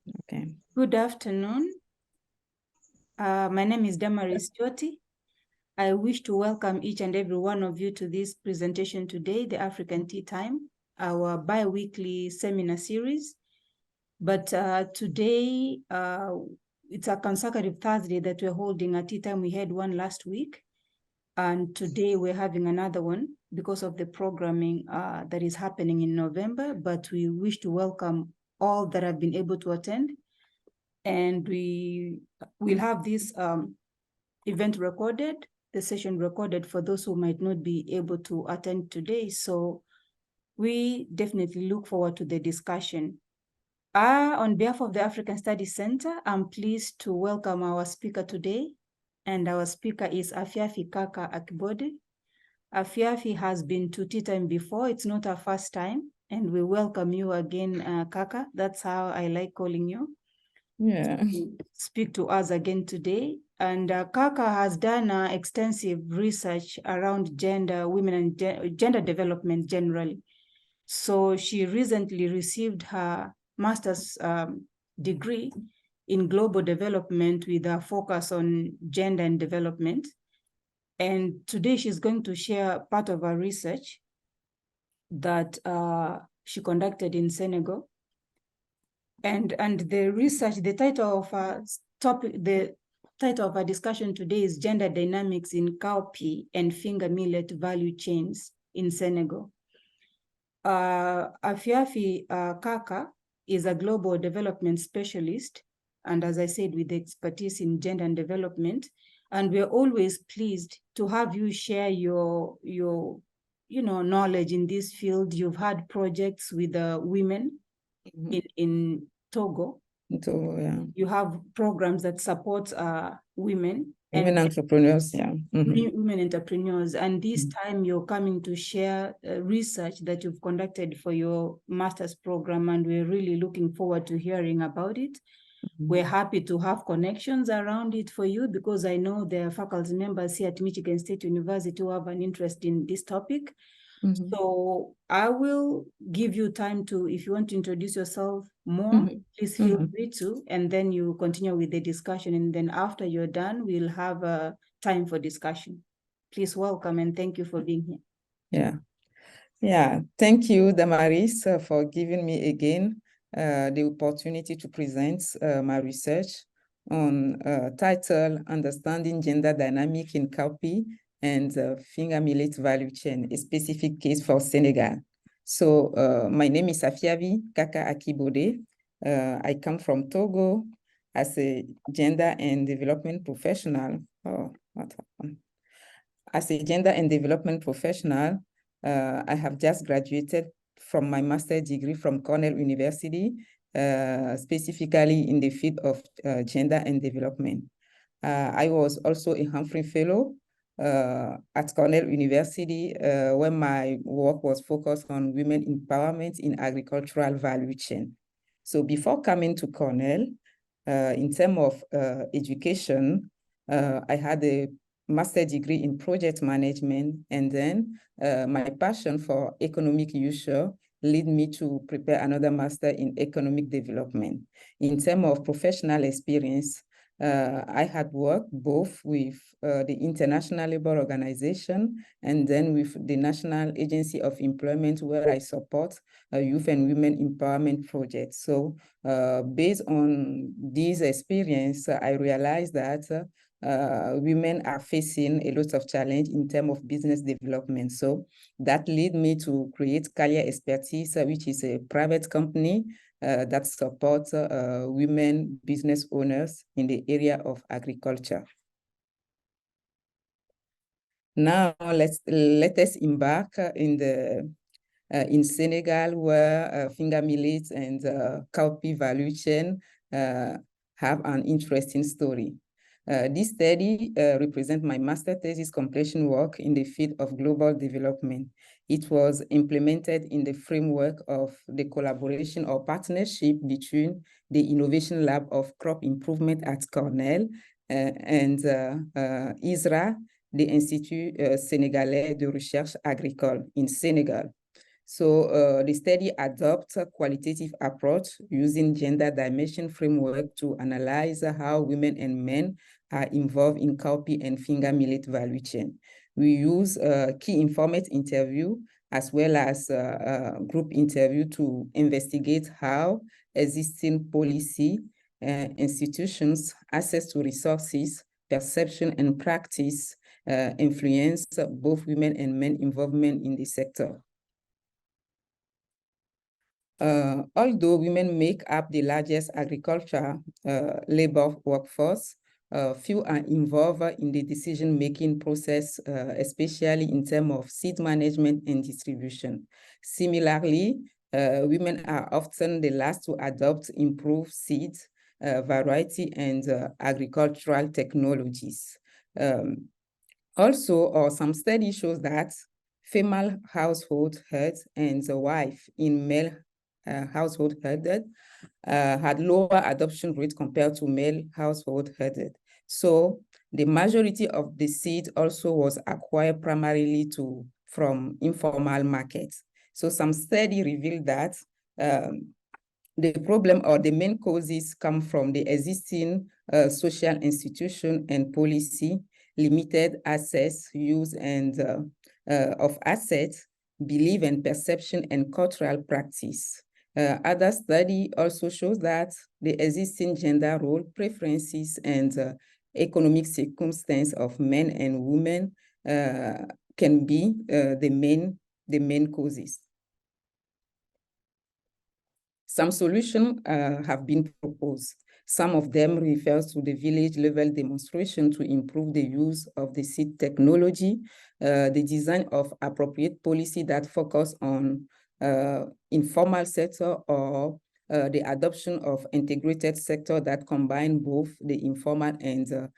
Okay. Good afternoon. My name is Damaris Jyoti. I wish to welcome each and every one of you to this presentation today, the African Tea Time, our bi-weekly seminar series. But today, it's a consecutive Thursday that we're holding a tea time. We had one last week, and today we're having another one because of the programming that is happening in November. But we wish to welcome all that have been able to attend. And we will have this event recorded, the session recorded for those who might not be able to attend today. So we definitely look forward to the discussion. On behalf of the African Studies Center, I'm pleased to welcome our speaker today. And our speaker is Afiavi Caca Akibode. Afiavi has been to tea time before. It's not her first time. And we welcome you again, Caca. That's how I like calling you. Yeah. Speak to us again today. And Caca has done extensive research around gender, women, and gender development generally. So she recently received her master's degree in global development with a focus on gender and development. And today she's going to share part of her research that she conducted in Senegal. And the research, the title of our topic, the title of our discussion today is Gender Dynamics in Cowpea and Finger Millet Value Chains in Senegal. Afiavi Caca is a global development specialist, and as I said, with expertise in gender and development. And we're always pleased to have you share your knowledge in this field. You've had projects with women in Togo. So, yeah. You have programs that support women. Women entrepreneurs, yeah. Women entrepreneurs. And this time you're coming to share research that you've conducted for your master's program, and we're really looking forward to hearing about it. We're happy to have connections around it for you, because I know there are faculty members here at Michigan State University who have an interest in this topic. So I will give you time to, if you want to introduce yourself more, please feel free to, and then you continue with the discussion. And then after you're done, we'll have a time for discussion. Please welcome and thank you for being here. Yeah. Yeah. Thank you, Damaris, for giving me again the opportunity to present my research on title Understanding Gender Dynamic in Cowpea and Finger Millet Value Chain, a specific case for Senegal. So my name is Afiavi Caca Akibode. I come from Togo as a gender and development professional. Oh, what happened? As a gender and development professional, I have just graduated from my master's degree from Cornell University, specifically in the field of gender and development. I was also a Humphrey Fellow at Cornell University, where my work was focused on women empowerment in agricultural value chain. So before coming to Cornell, in terms of education, I had a master's degree in project management, and then my passion for economic user led me to prepare another master in economic development. In terms of professional experience, I had worked both with the International Labour Organization and then with the National Agency of Employment, where I support youth and women empowerment projects. So based on this experience, I realized that women are facing a lot of challenge in terms of business development. So that led me to create Career Expertise, which is a private company that supports women business owners in the area of agriculture. Now let us embark in Senegal, where finger millet and cowpea value chain have an interesting story. This study represents my master thesis completion work in the field of global development. It was implemented in the framework of the collaboration or partnership between the Innovation Lab of Crop Improvement at Cornell and ISRA, the Institut Sénégalais de Recherche Agricole in Senegal. So the study adopts a qualitative approach using gender dimension framework to analyze how women and men are involved in cowpea and finger millet value chain. We use key informant interview as well as group interview to investigate how existing policy, institutions, access to resources, perception, and practice influence both women and men involvement in the sector. Although women make up the largest agriculture labor workforce, few are involved in the decision-making process, especially in terms of seed management and distribution. Similarly, women are often the last to adopt improved seed variety and agricultural technologies. Also, some studies shows that female household heads and the wife in male household headed had lower adoption rate compared to male household headed. So the majority of the seed also was acquired primarily from informal markets. So some study revealed that the problem or the main causes come from the existing social institution and policy, limited access, use, and of assets, belief and perception, and cultural practice. Other study also shows that the existing gender role preferences and economic circumstance of men and women can be the main causes. Some solutions have been proposed. Some of them refers to the village level demonstration to improve the use of the seed technology, the design of appropriate policy that focus on informal sector or the adoption of integrated sector that combine both the informal and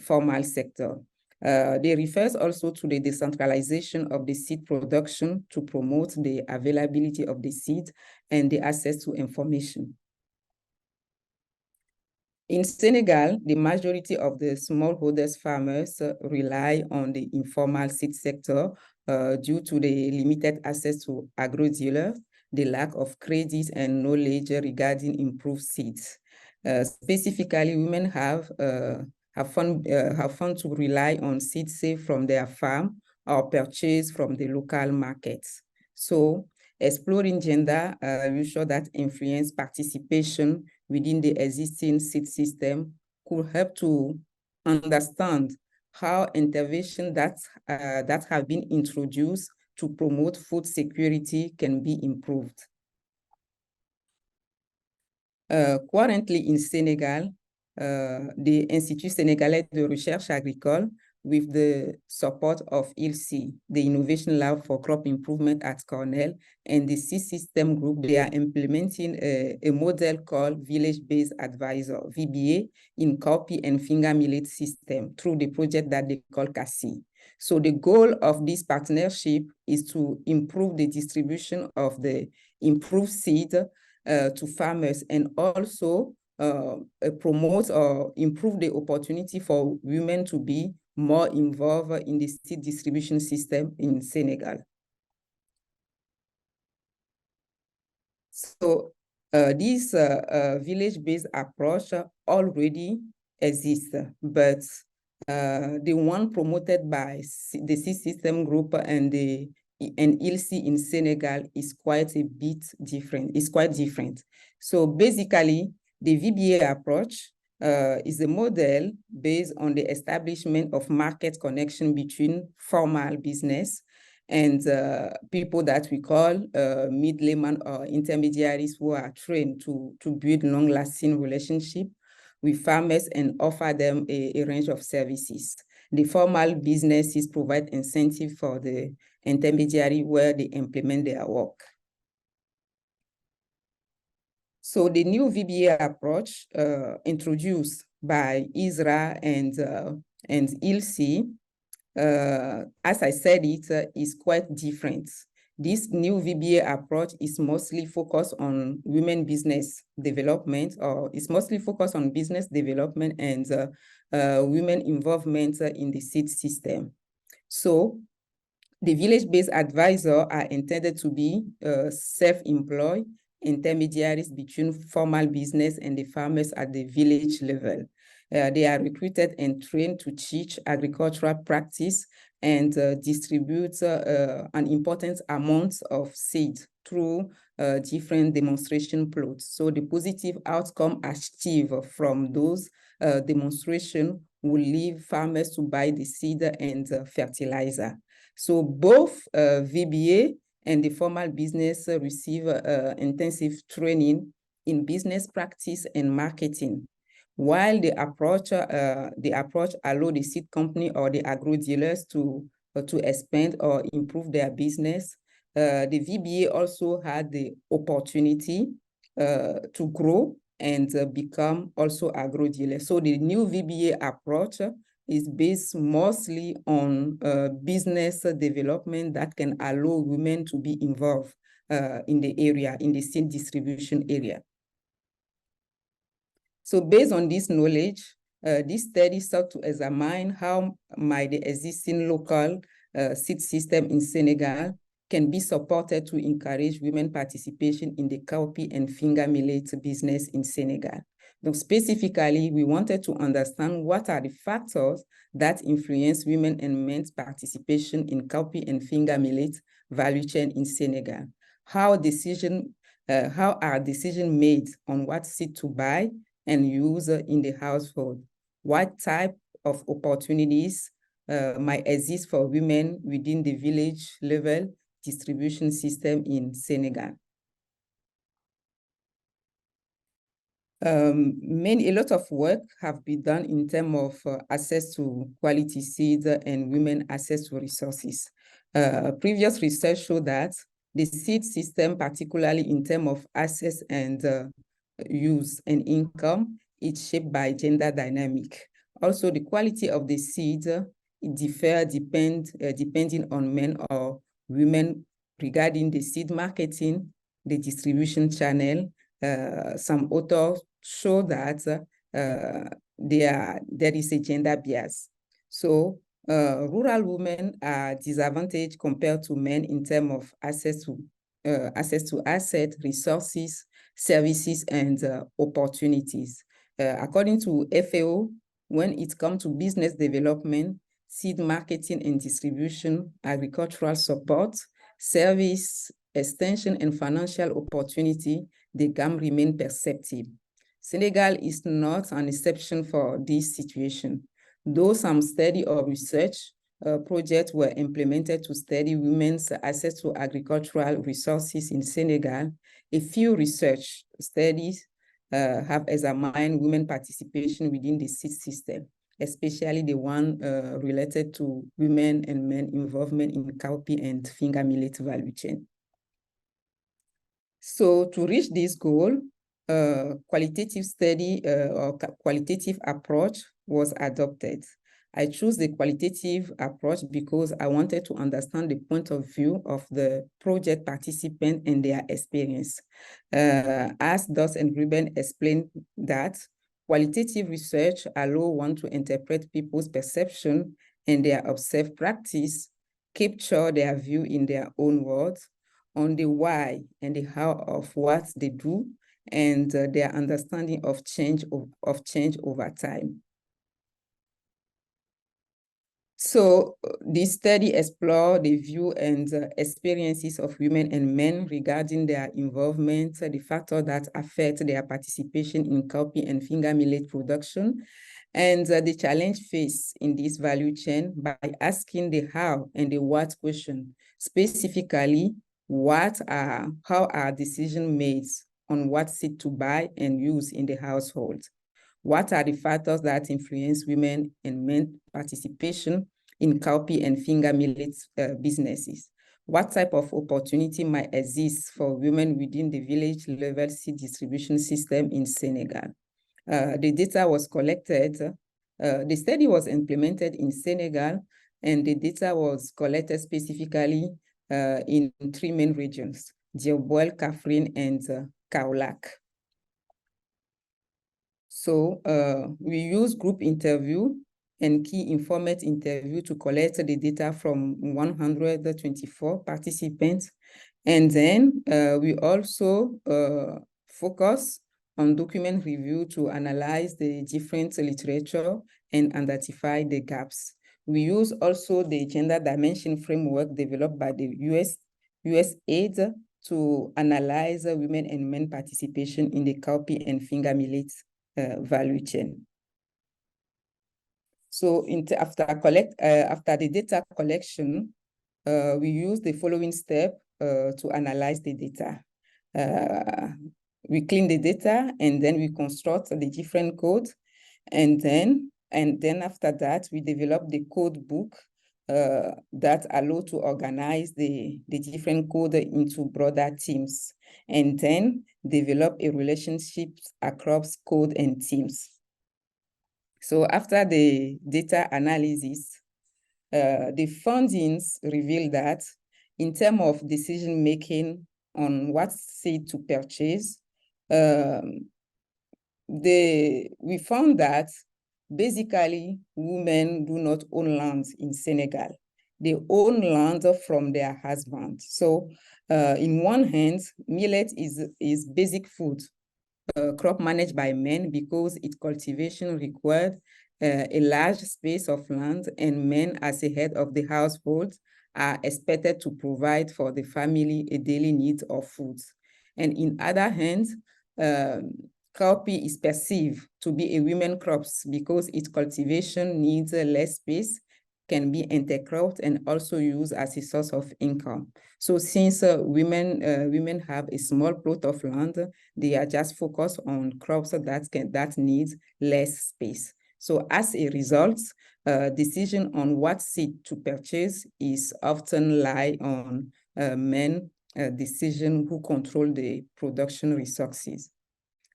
formal sector. They refers also to the decentralization of the seed production to promote the availability of the seed and the access to information. In Senegal, the majority of the smallholders farmers rely on the informal seed sector due to the limited access to agro-dealers, the lack of credit and knowledge regarding improved seeds. Specifically, women have fun to rely on seeds saved from their farm or purchased from the local markets. So exploring gender will show that influence participation within the existing seed system could help to understand how intervention that have been introduced to promote food security can be improved. Currently in Senegal, the Institut Sénégalais de Recherche Agricole, with the support of ILSI, the Innovation Lab for Crop Improvement at Cornell, and the Seed System Group, they are implementing a model called Village-Based Advisor, VBA, in cowpea and finger millet system through the project that they call Caca. So the goal of this partnership is to improve the distribution of the improved seed to farmers and also promote or improve the opportunity for women to be more involved in the seed distribution system in Senegal. So this village-based approach already exists, but the one promoted by the Seed System Group and ILSI in Senegal is quite a bit different. It's quite different. So basically, the VBA approach is a model based on the establishment of market connection between formal business and people that we call middlemen or intermediaries who are trained to build long-lasting relationship with farmers and offer them a range of services. The formal businesses provide incentive for the intermediary where they implement their work. So the new VBA approach introduced by ISRA and ILSI, as I said, it is quite different. This new VBA approach is mostly focused on women business development, or it's mostly focused on business development and women involvement in the seed system. So The village-based advisors are intended to be self-employed intermediaries between formal business and the farmers at the village level. They are recruited and trained to teach agricultural practice and distribute an important amount of seed through different demonstration plots. So the positive outcome achieved from those demonstrations will lead farmers to buy the seed and fertilizer. So both VBA and the formal business receive intensive training in business practice and marketing, while the approach allow the seed company or the agro dealers to expand or improve their business. The VBA also had the opportunity to grow and become also agro dealers. So the new VBA approach is based mostly on business development that can allow women to be involved in the area, in the seed distribution area. So based on this knowledge, this study sought to examine how might the existing local seed system in Senegal can be supported to encourage women participation in the cowpea and finger millet business in Senegal. So specifically, we wanted to understand what are the factors that influence women and men's participation in cowpea and finger millet value chain in Senegal. How are decisions made on what seed to buy and use in the household? What type of opportunities might exist for women within the village level distribution system in Senegal? A lot of work have been done in terms of access to quality seeds and women access to resources. Previous research showed that the seed system, particularly in terms of access and use and income, is shaped by gender dynamic. Also, the quality of the seeds differ depending on men or women regarding the seed marketing, the distribution channel. Some authors show that there is a gender bias. So rural women are disadvantaged compared to men in terms of access to asset, resources, services, and opportunities. According to FAO, when it comes to business development, seed marketing and distribution, agricultural support, service, extension, and financial opportunity, the gap remain perceptible. Senegal is not an exception for this situation. Though some study or research projects were implemented to study women's access to agricultural resources in Senegal, a few research studies have examined women participation within the seed system, especially the one related to women and men involvement in cowpea and finger millet value chain. So to reach this goal, qualitative study or qualitative approach was adopted. I chose the qualitative approach because I wanted to understand the point of view of the project participant and their experience. As Doss and Ruben explained that qualitative research allows one to interpret people's perception and their observed practice, capture their view in their own words, on the why and the how of what they do, and their understanding of change over time. So this study explored the view and experiences of women and men regarding their involvement, the factors that affect their participation in cowpea and finger millet production, and the challenge faced in this value chain by asking the how and the what question. Specifically, how are decisions made on what seed to buy and use in the household? What are the factors that influence women and men participation in cowpea and finger millet businesses? What type of opportunity might exist for women within the village level seed distribution system in Senegal? The data was collected. The study was implemented in Senegal, and the data was collected specifically in 3 main regions: Dioboel, Kaffrine, and Kaolack. So we use group interview and key informant interview to collect the data from 124 participants. And then we also focus on document review to analyze the different literature and identify the gaps. We use also the gender dimension framework developed by the USAID to analyze women and men participation in the cowpea and finger millet value chain. So after the data collection, we use the following step to analyze the data. We clean the data and then we construct the different codes. And then after that, we develop the code book that allow to organize the different code into broader teams, and then develop a relationship across code and teams. So after the data analysis, the findings reveal that in terms of decision-making on what seed to purchase, we found that basically women do not own land in Senegal. They own land from their husband. So in one hand, millet is basic food, crop managed by men because its cultivation required a large space of land, and men as a head of the household are expected to provide for the family a daily need of food. And in other hands, cowpea is perceived to be a women crops because its cultivation needs less space, can be intercropped, and also used as a source of income. So since women have a small plot of land, they are just focused on crops that need less space. So as a result, decision on what seed to purchase is often lie on men decision who control the production resources.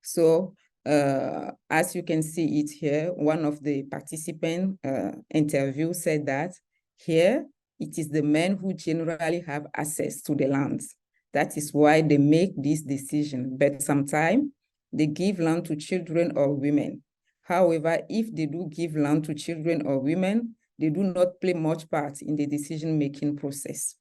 So as you can see it here, one of the participant interview said that here, it is the men who generally have access to the lands. That is why they make this decision, but sometimes they give land to children or women. However, if they do give land to children or women, they do not play much part in the decision-making process.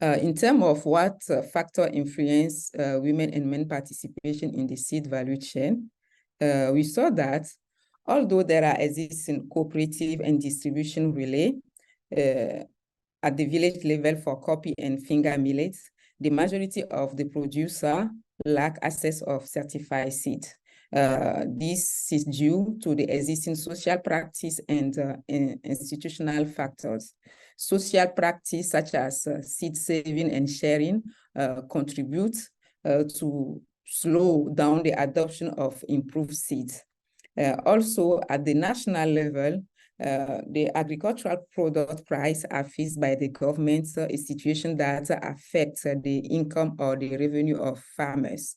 In terms of what factor influence women and men participation in the seed value chain, we saw that although there are existing cooperative and distribution relay at the village level for cowpea and finger millets, the majority of the producer lack access of certified seed. This is due to the existing social practice and institutional factors. Social practice such as seed saving and sharing contribute to slow down the adoption of improved seeds. Also, at the national level, the agricultural product price are fixed by the government, a situation that affects the income or the revenue of farmers.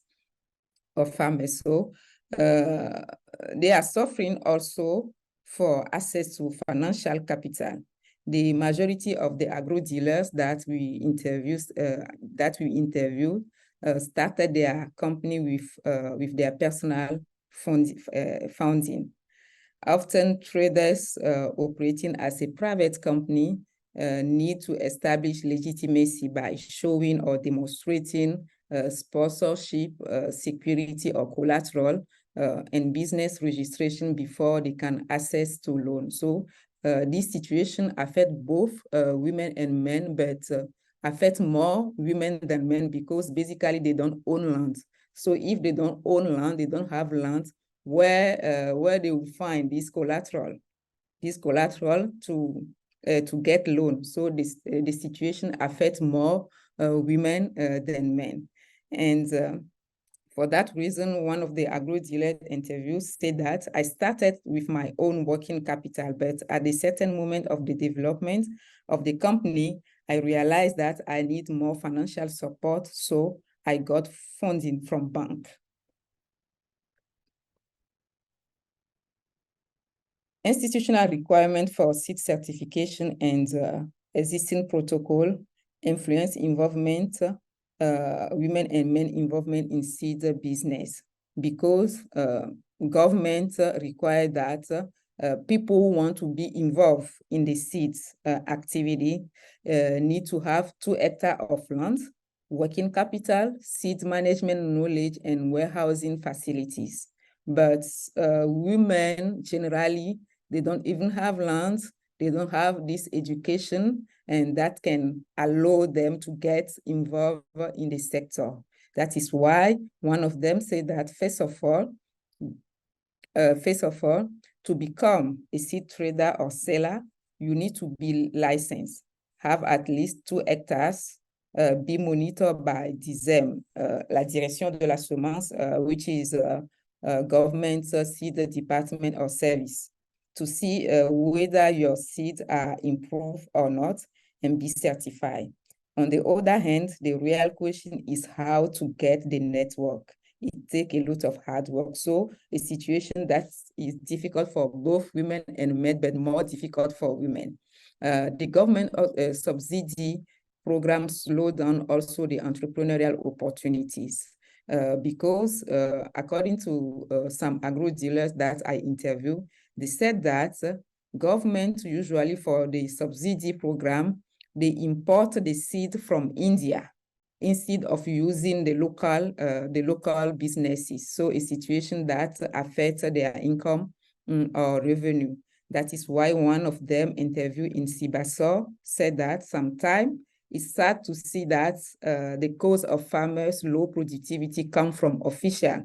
So they are suffering also for access to financial capital. The majority of the agro dealers that we interviewed started their company with their personal funding. Often traders operating as a private company need to establish legitimacy by showing or demonstrating sponsorship, security or collateral, and business registration before they can access to loans. So this situation affects both women and men, but affect more women than men because basically they don't own land. So if they don't own land, they don't have land, where they will find this collateral to get loan. So the situation affects more women than men. And for that reason, one of the agro-dealer interviews said that I started with my own working capital, but at a certain moment of the development of the company, I realized that I need more financial support, so I got funding from bank. Institutional requirement for seed certification and existing protocol influence involvement, women and men involvement in seed business, because government require that people who want to be involved in the seeds activity need to have 2 hectares of land, working capital, seed management knowledge, and warehousing facilities. But women generally, they don't even have land, they don't have this education, and that can allow them to get involved in the sector. That is why one of them said that first of all, to become a seed trader or seller, you need to be licensed, have at least 2 hectares, be monitored by DISEM, la Direction de la Semence, which is government seed department or service, to see whether your seeds are improved or not and be certified. On the other hand, the real question is how to get the network. It takes a lot of hard work. So a situation that is difficult for both women and men, but more difficult for women. The government subsidy programs slow down also the entrepreneurial opportunities because according to some agro dealers that I interviewed, they said that government usually for the subsidy program, they import the seed from India instead of using the local businesses. So a situation that affects their income or revenue. That is why one of them interviewed in Sibassor said that sometimes it's sad to see that the cause of farmers' low productivity come from officials.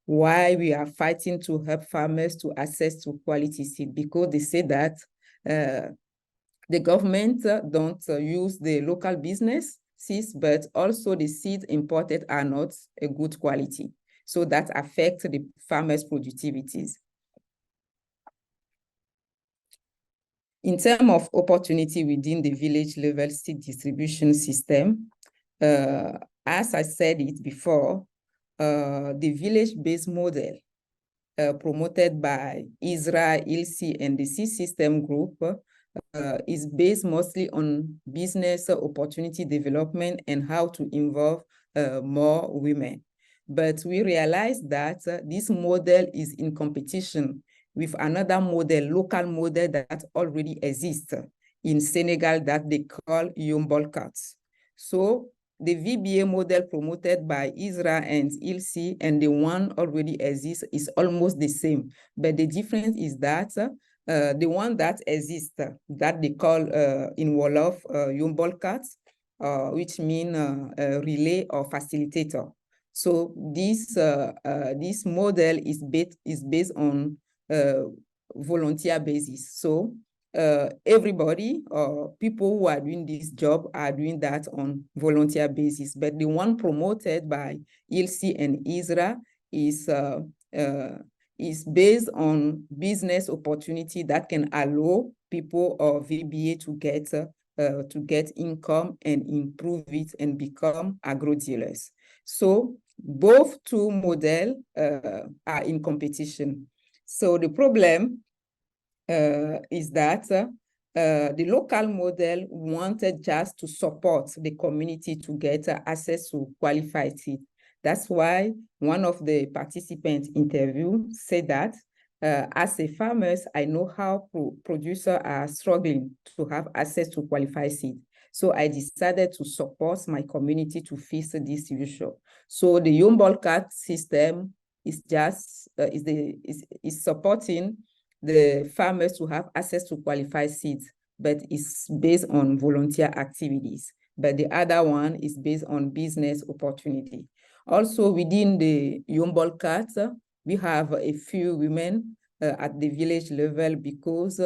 Why we are fighting to help farmers to access to quality seed, because they say that the government don't use the local businesses, but also the seeds imported are not a good quality. So that affects the farmers' productivities. In terms of opportunity within the village level seed distribution system, as I said it before, the village-based model promoted by ISRA, ILSI, and the Seed System Group is based mostly on business opportunity development and how to involve more women. But we realize that this model is in competition with another model, local model that already exists in Senegal that they call Yombalkaat. So the VBA model promoted by ISRA and ILSI and the one already exists is almost the same. But the difference is that the one that exists, that they call in Wolof Yombalkaat, which means relay or facilitator. So this model is based on volunteer basis. So everybody or people who are doing this job are doing that on volunteer basis. But the one promoted by ILSI and ISRA is based on business opportunity that can allow people or VBA to get income and improve it and become agro dealers. So both two models are in competition. So the problem is that the local model wanted just to support the community to get access to qualified seed. That's why one of the participants interviewed said that as a farmers, I know how producers are struggling to have access to qualified seed. So I decided to support my community to fix this issue. So the Yombalkaat system is just is supporting the farmers to have access to qualified seeds, but it's based on volunteer activities. But the other one is based on business opportunity. Also within the Yombalkaat, we have a few women at the village level because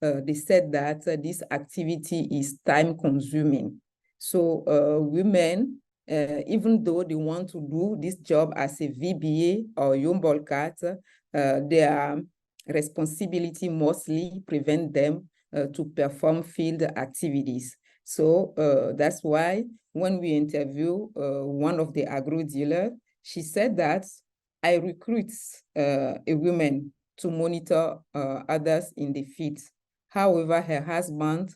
they said that this activity is time consuming. So women, even though they want to do this job as a VBA or Yombalkaat, their responsibility mostly prevent them to perform field activities. So that's why when we interview one of the agro dealers, she said that I recruit a woman to monitor others in the field. However, her husband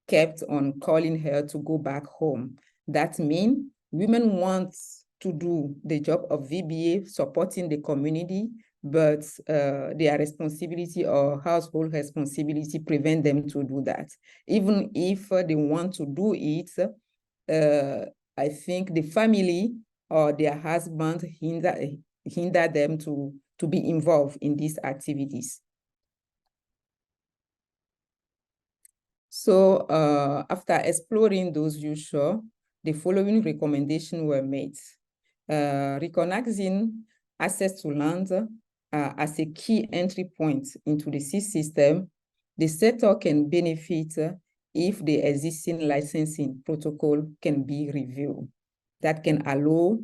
kept on calling her to go back home. That means women want to do the job of VBA, supporting the community, but their responsibility or household responsibility prevent them to do that. Even if they want to do it, I think the family or their husband hinder them to be involved in these activities. So after exploring those usual, the following recommendations were made. Recognizing access to land as a key entry point into the seed system, the sector can benefit if the existing licensing protocol can be reviewed. That can allow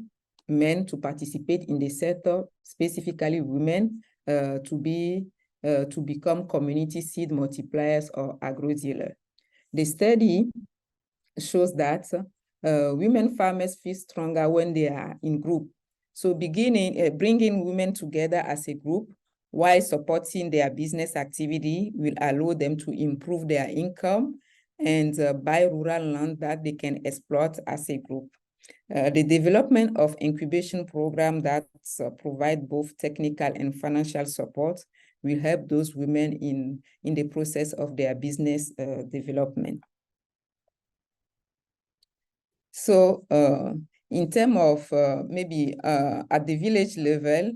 men to participate in the sector, specifically women, to become community seed multipliers or agro-dealers. The study shows that women farmers feel stronger when they are in group. So bringing women together as a group while supporting their business activity will allow them to improve their income and buy rural land that they can exploit as a group. The development of incubation program that provide both technical and financial support will help those women in the process of their business development. So in terms of maybe at the village level,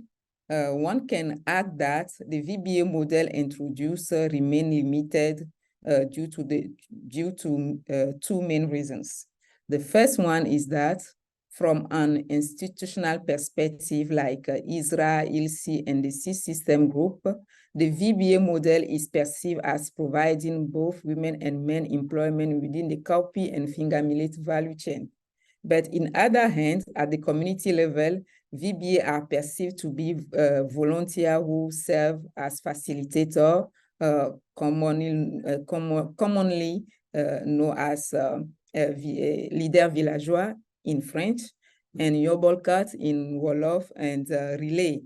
one can add that the VBA model introduced remain limited due to two main reasons. The first one is that from an institutional perspective, like ISRA, ILSI, and the C System Group, the VBA model is perceived as providing both women and men employment within the cowpea and finger millet value chain. But in other hands, at the community level, VBA are perceived to be volunteers who serve as facilitator, commonly known as leader villageois in French, and Yombalkaat in Wolof, and relay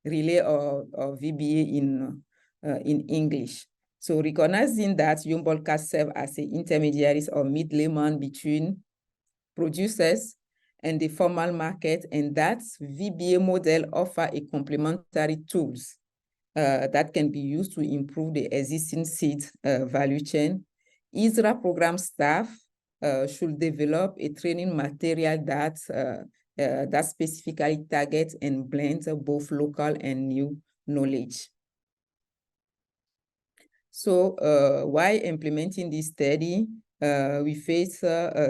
or VBA in English. So recognizing that Yombalkaat serve as intermediaries or middlemen between producers and the formal market, and that VBA model offer a complementary tools that can be used to improve the existing seed value chain. ISRA program staff should develop a training material that specifically targets and blends both local and new knowledge. So while implementing this study, we face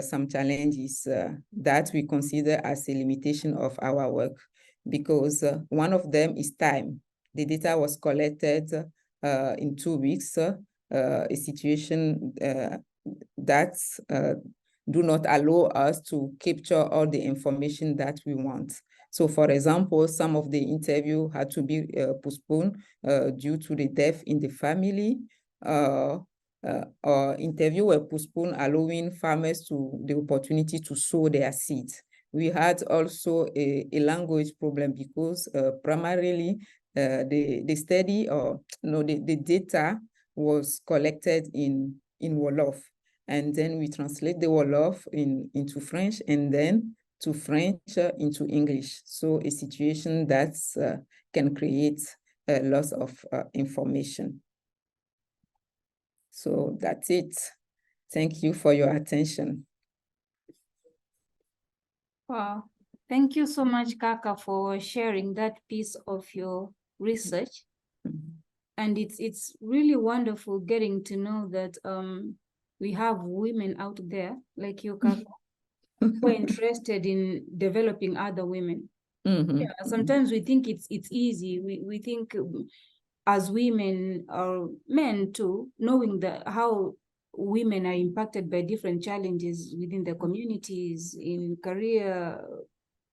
some challenges that we consider as a limitation of our work, because one of them is time. The data was collected in 2 weeks, a situation that do not allow us to capture all the information that we want. So for example, some of the interview had to be postponed due to the death in the family. Interview were postponed, allowing farmers the opportunity to sow their seeds. We had also a language problem because primarily the study or the data was collected in Wolof, and then we translate the Wolof into French, and then to French into English. So a situation that can create a loss of information. So that's it. Thank you for your attention. Wow. Thank you so much, Caca, for sharing that piece of your research. Mm-hmm. And it's really wonderful getting to know that we have women out there like you, Caca, who are interested in developing other women. Mm-hmm. Yeah, sometimes we think it's easy. We think as women or men too, knowing how women are impacted by different challenges within the communities, in career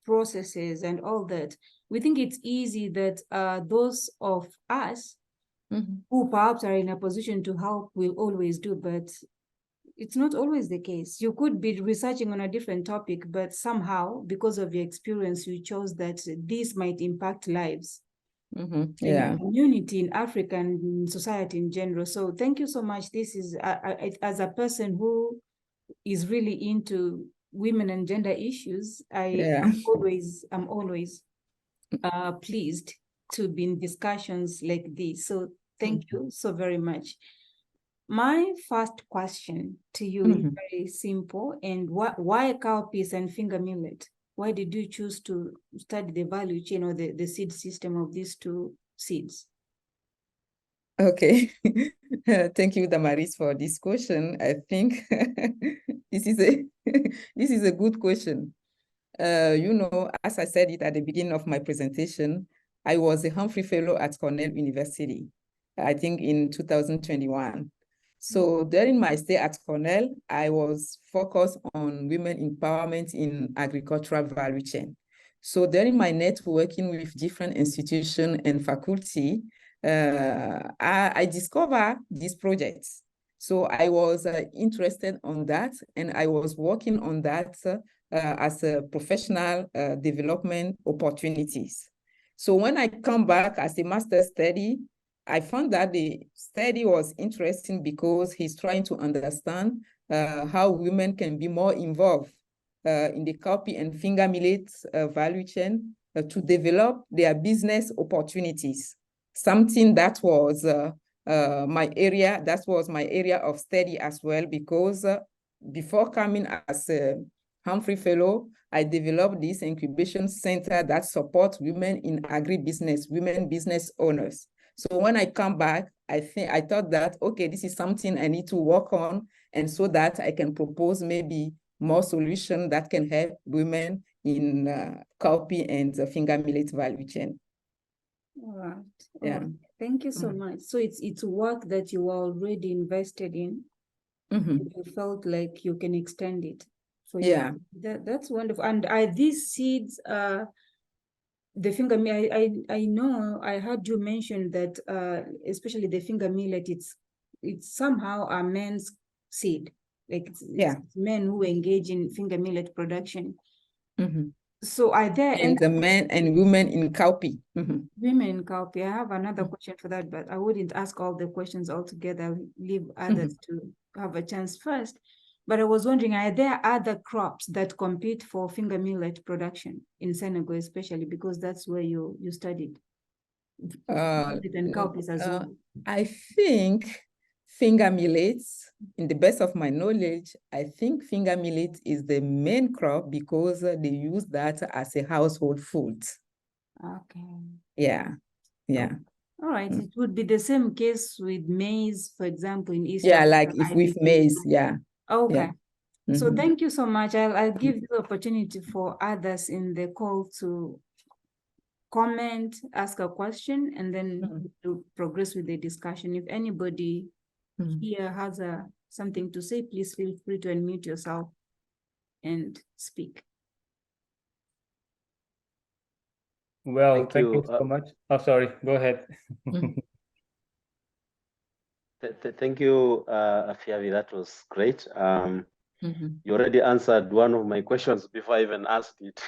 processes and all that, we think it's easy that those of us who perhaps are in a position to help will always do, but it's not always the case. You could be researching on a different topic, but somehow, because of your experience, you chose that this might impact lives. Yeah. In the community, in African society in general. So thank you so much. This is, as a person who is really into women and gender issues, I'm always pleased to be in discussions like this. So thank you so very much. My first question to you is very simple. And why cowpeas and finger millet? Why did you choose to study the value chain or the seed system of these two seeds? Okay, thank you, Damaris, for this question. I think this is a good question. You know, as I said it at the beginning of my presentation, I was a Humphrey Fellow at Cornell University, I think in 2021. So during my stay at Cornell, I was focused on women empowerment in agricultural value chain. So during my networking with different institutions and faculty, I discovered these projects. So I was interested on that, and I was working on that as a professional development opportunities. So when I come back as a master's study, I found that the study was interesting because he's trying to understand how women can be more involved in the cowpea and finger millet value chain to develop their business opportunities. Something that was my area of study as well, because before coming as a Humphrey Fellow, I developed this incubation center that supports women in agribusiness, women business owners. So when I come back, I thought that, okay, this is something I need to work on, and so that I can propose maybe more solutions that can help women in cowpea and finger millet value chain. All right. Yeah. Oh, thank you so much. So it's work that you are already invested in. And you felt like you can extend it. So yeah, that's wonderful. And are these seeds the finger millet? I know I heard you mention that especially the finger millet, it's somehow a men's seed. Like it's men who engage in finger millet production. So are there and the men and women in cowpea? Women in cowpea. I have another question for that, but I wouldn't ask all the questions all together. I'll leave others to have a chance first. But I was wondering, are there other crops that compete for finger millet production in Senegal, especially because that's where you studied? And cowpeas as well. I think finger millets, in the best of my knowledge, I think finger millet is the main crop because they use that as a household food. Okay. Yeah. All right. It would be the same case with maize, for example, in East Africa. Africa. Like if with maize, yeah. Okay. So thank you so much. I'll give the opportunity for others in the call to comment, ask a question, and then to progress with the discussion. If anybody here has something to say, please feel free to unmute yourself and speak. Well, thank you so much. Oh, sorry, go ahead. Thank you, Afiavi. That was great. You already answered one of my questions before I even asked it,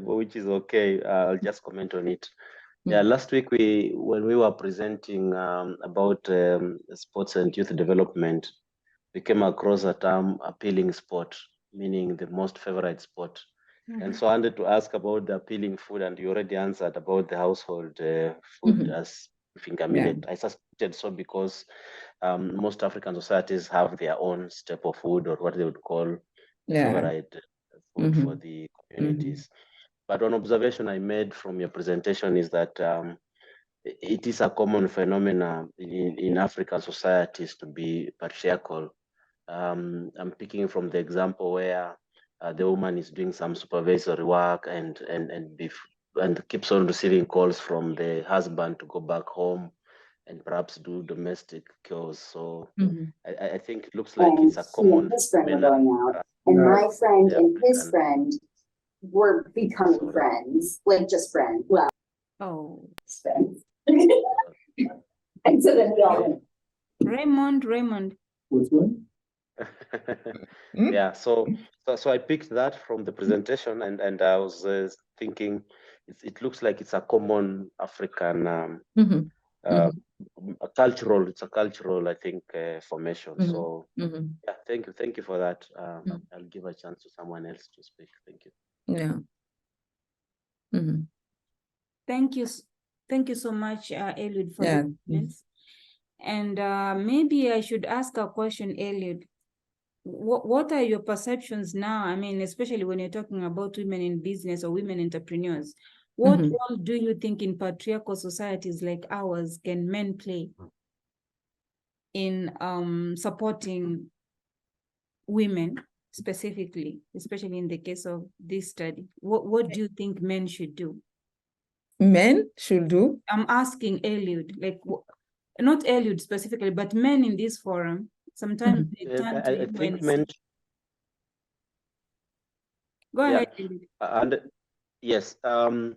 which is okay. I'll just comment on it. Yeah, last week when we were presenting about sports and youth development, we came across a term appealing sport, meaning the most favorite sport. And so I wanted to ask about the appealing food, and you already answered about the household food as finger millet. I suspected so because most African societies have their own staple food, or what they would call the favorite food for the communities. But one observation I made from your presentation is that it is a common phenomenon in African societies to be patriarchal. I'm picking from the example where the woman is doing some supervisory work and keeps on receiving calls from the husband to go back home and perhaps do domestic chores. So I think it looks like it's a common phenomenon. And my friend and his friend were becoming friends, like just friends. Well, friends. And so then we all went. Raymond. Which one? Yeah, so I picked that from the presentation, and I was thinking it looks like it's a common African a cultural, I think, formation. So yeah, thank you for that. I'll give a chance to someone else to speak. Thank you. Yeah. Thank you. Thank you so much, Eliud, for Yeah. the comments. And maybe I should ask a question, Eliud. What are your perceptions now? I mean, especially when you're talking about women in business or women entrepreneurs. What role do you think in patriarchal societies like ours can men play in supporting women specifically, especially in the case of this study? What do you think men should do? Men should do? I'm asking Eliud, like, not Eliud specifically, but men in this forum. Sometimes they turn to you think men. Go ahead, Eliud. And yes, I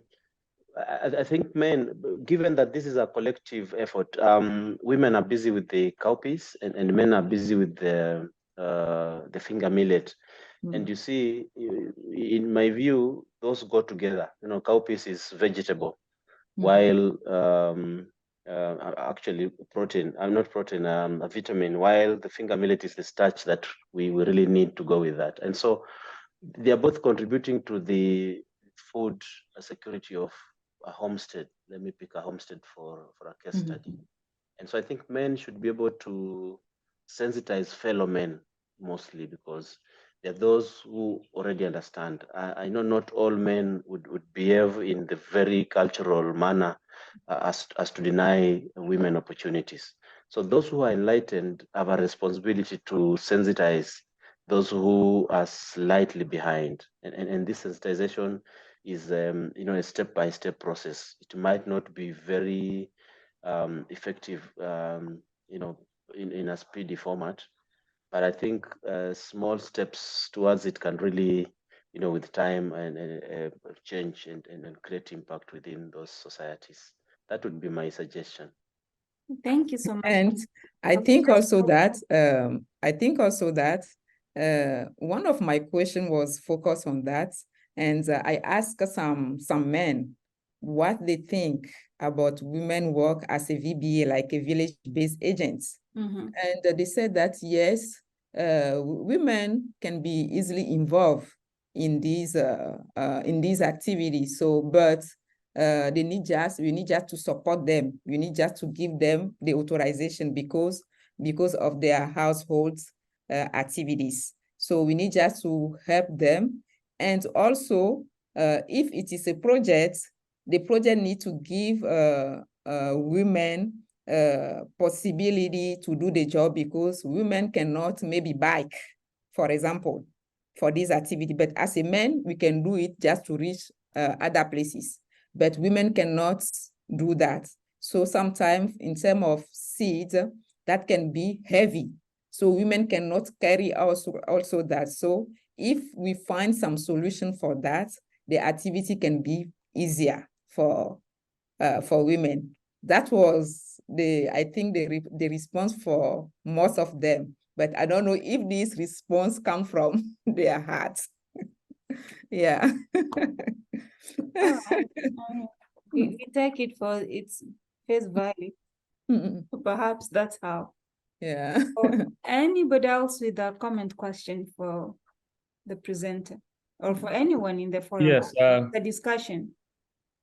think men, given that this is a collective effort, women are busy with the cowpeas and men are busy with the finger millet. And you see, in my view, those go together. You know, cowpeas is vegetable, while actually protein, not protein, a vitamin, while the finger millet is the starch that we really need to go with that. And so they are both contributing to the food security of a homestead. Let me pick a homestead for a case study. And so I think men should be able to sensitize fellow men mostly, because there are those who already understand. I know not all men would behave in the very cultural manner as to deny women opportunities. So those who are enlightened have a responsibility to sensitize those who are slightly behind. And this sensitization is a step-by-step process. It might not be very effective in a speedy format, but I think small steps towards it can really, with time and change and create impact within those societies. That would be my suggestion. Thank you so much. And I think also that one of my question was focused on that, and I asked some men what they think about women work as a VBA, like a village-based agent. And they said that yes, women can be easily involved in these activities. So, but we need just to support them. We need just to give them the authorization because of their households activities. So we need just to help them. And also, if it is a project, the project needs to give women possibility to do the job, because women cannot maybe bike, for example, for this activity. But as a man, we can do it just to reach other places. But women cannot do that. So sometimes in terms of seeds, that can be heavy. So women cannot carry also that. So if we find some solution for that, the activity can be easier for women. That was I think the response for most of them. But I don't know if this response comes from their hearts. Yeah. We take it for its face value. Perhaps that's how. Yeah. Anybody else with a comment question for the presenter or for anyone in the forum? Yes. The discussion.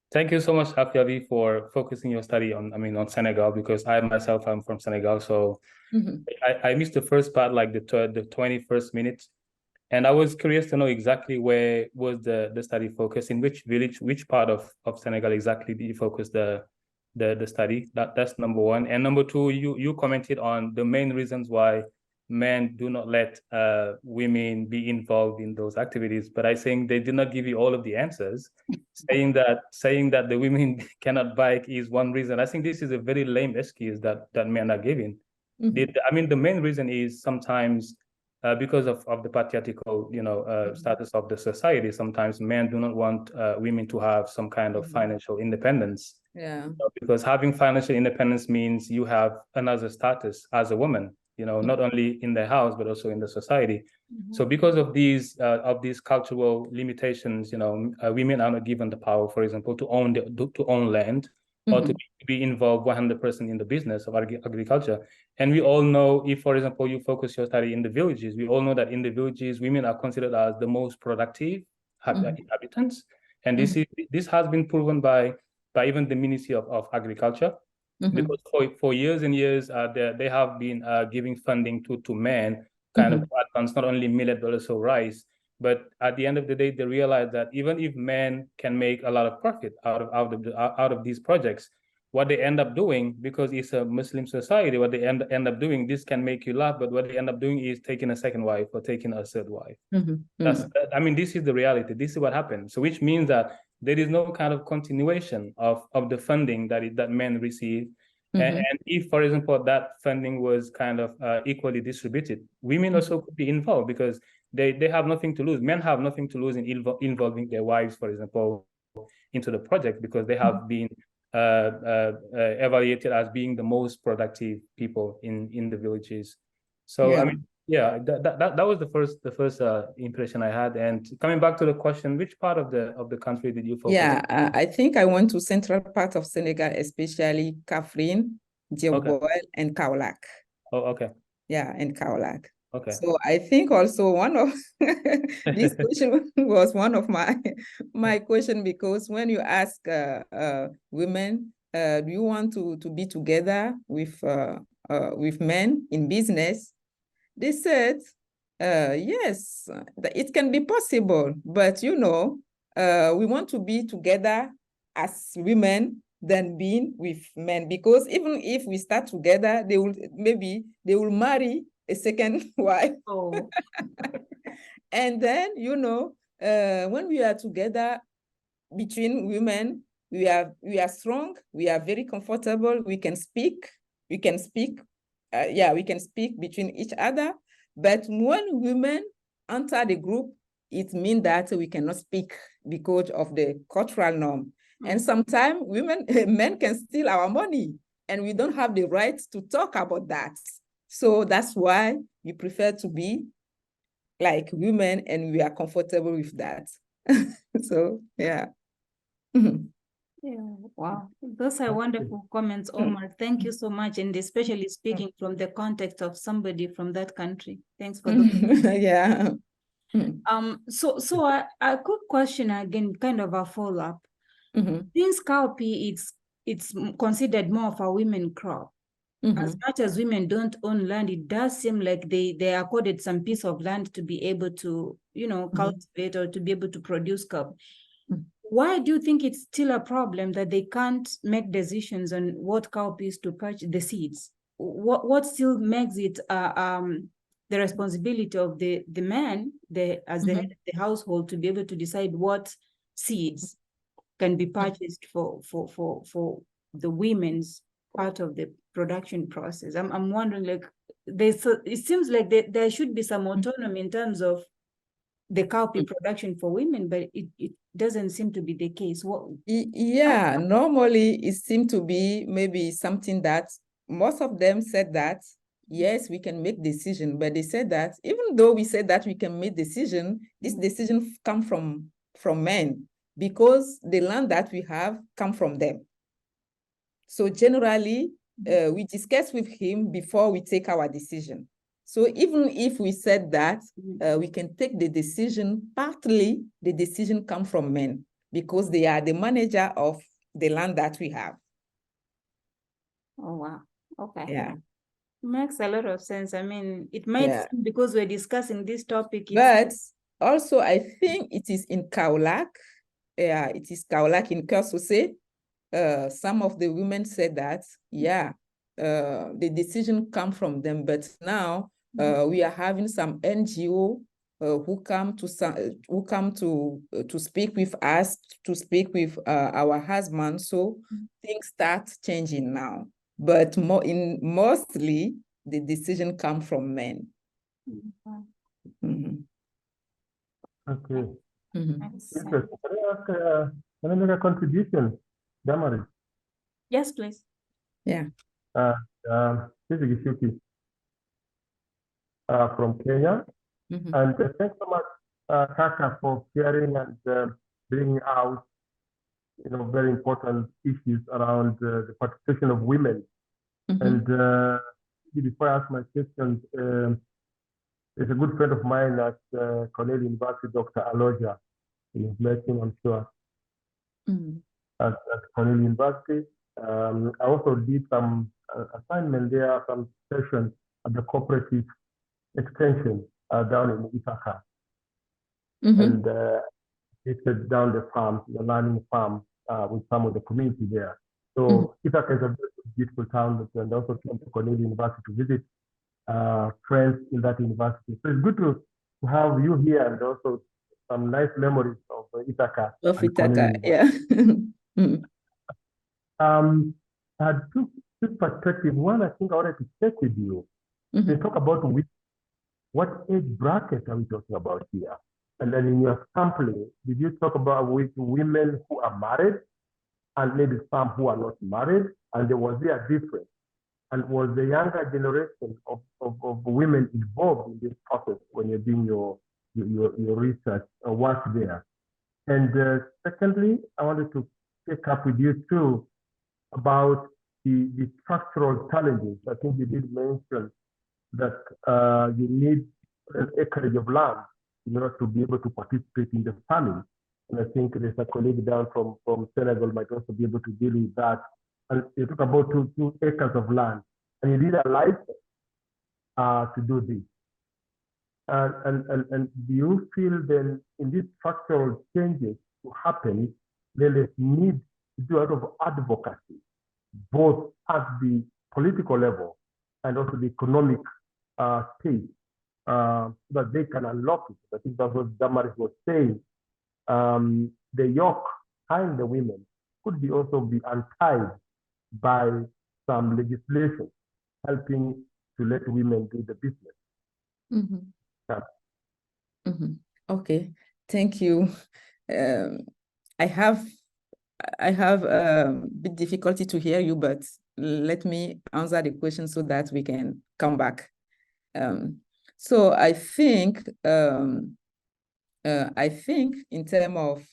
Thank you so much, Afiavi, for focusing your study on Senegal, because I myself am from Senegal. So I missed the first part, like the 21st minute. And I was curious to know exactly where was the study focused, in which village, which part of Senegal exactly did you focus the study? That's number one. And number two, you commented on the main reasons why men do not let women be involved in those activities. But I think they did not give you all of the answers. saying that the women cannot bike is one reason. I think this is a very lame excuse that men are giving. The main reason is sometimes because of the patriarchal, status of the society. Sometimes men do not want women to have some kind of financial independence. Yeah. Because having financial independence means you have another status as a woman, not only in the house but also in the society. So because of these cultural limitations, women are not given the power, for example, to own land or to be involved 100% in the business of agriculture. And we all know, if, for example, you focus your study in the villages, we all know that in the villages, women are considered as the most productive inhabitants. And this has been proven by by even the Ministry of Agriculture. Because for years and years, they have been giving funding to men, kind of advance not only millet but also rice. But at the end of the day, they realize that even if men can make a lot of profit out of these projects, what they end up doing, because it's a Muslim society, what they end up doing, this can make you laugh, but what they end up doing is taking a second wife or taking a third wife. I mean, this is the reality. This is what happens. So which means that there is no kind of continuation of the funding that men receive. And if, for example, that funding was kind of equally distributed, women also could be involved, because they have nothing to lose. Men have nothing to lose in involving their wives, for example, into the project, because they have been evaluated as being the most productive people in the villages. So I mean, yeah, that was the first impression I had. And coming back to the question, which part of the country did you focus? Yeah, I think I went to central part of Senegal, especially Kaffrine, Djebel, and Kaolack. Oh, okay. Yeah, and Kaolack. Okay. So I think also one of this question was one of my question, because when you ask women, do you want to be together with men in business? They said, yes, it can be possible, but we want to be together as women than being with men, because even if we start together, they will marry a second wife. Oh. And then, when we are together between women, we are strong, we are very comfortable, we can speak between each other. But when women enter the group, it means that we cannot speak because of the cultural norm. And sometimes men can steal our money, and we don't have the right to talk about that. So that's why we prefer to be like women, and we are comfortable with that. So, yeah. Yeah, wow. Those are wonderful comments, Omar. Thank you so much. And especially speaking from the context of somebody from that country. Thanks for those. Yeah. So a quick question again, kind of a follow-up. Since cowpea it's considered more of a women crop, as much as women don't own land, it does seem like they are accorded some piece of land to be able to, cultivate or to be able to produce cowpea. Why do you think it's still a problem that they can't make decisions on what cowpeas to purchase, the seeds? What still makes it the responsibility of the man, as the head of the household, to be able to decide what seeds can be purchased for the women's part of the production process? I'm wondering, like, it seems like there should be some autonomy in terms of the cowpea production for women, but it doesn't seem to be the case. Yeah, normally it seemed to be maybe something that most of them said that, yes, we can make decision, but they said that even though we said that we can make decision, this decision come from men, because the land that we have come from them. So generally, we discuss with him before we take our decision. So even if we said that, we can take the decision, partly the decision comes from men, because they are the manager of the land that we have. Oh, wow. Okay. Yeah. Makes a lot of sense. I mean, it might seem, because we're discussing this topic. But also, I think it is in Kaolack. Yeah, it is Kaolack in Kersose. Some of the women said that, the decision come from them. But now we are having some NGO who come to speak with us, to speak with our husbands. So things start changing now. But mostly the decision come from men. Okay. Can I make a contribution, Damaris? Yes, please. Yeah. This is Gishuki from Kenya. And thanks so much, Caca, for sharing and bringing out, very important issues around the participation of women. And before I ask my questions, there's a good friend of mine at Cornell University, Dr. Aloja. You've met him, I'm sure. at Cornell University. I also did some assignment there, some sessions at the cooperative extension down in Caca. And visited down the farm, the learning farm, with some of the community there. So Caca is a very beautiful town, and also came to Cornell University to visit friends in that university. So it's good to have you here, and also some nice memories of Ithaca. Of Ithaca, yeah. I had two perspectives. One, I think I wanted to check with you. We talk about what age bracket are we talking about here? And then in your sampling, did you talk about with women who are married and maybe some who are not married? And was there a difference? And was the younger generation of women involved in this process when you're doing your research or work there? And secondly, I wanted to pick up with you too about the structural challenges. I think you did mention that you need an acreage of land in order to be able to participate in the farming. And I think there's a colleague down from Senegal might also be able to deal with that. And you talk about 2 acres of land, and you need a license to do this. And do you feel then in these structural changes to happen, there is need to do a lot of advocacy, both at the political level and also the economic state, so that they can unlock it? I think that's what Damaris was saying. The yoke behind the women could be also be untied by some legislation helping to let women do the business. Okay, thank you. I have a bit difficulty to hear you, but let me answer the question so that we can come back. So I think in terms of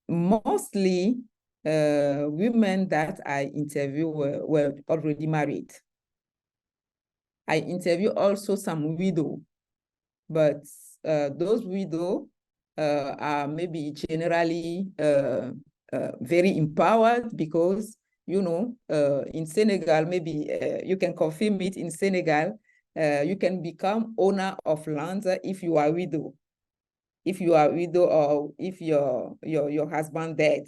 mostly women that I interview were already married. I interview also some widow, but those widow are maybe generally very empowered because, you know, in Senegal, maybe you can confirm it, in Senegal, you can become owner of land if you are widow. If you are widow or if your husband dead.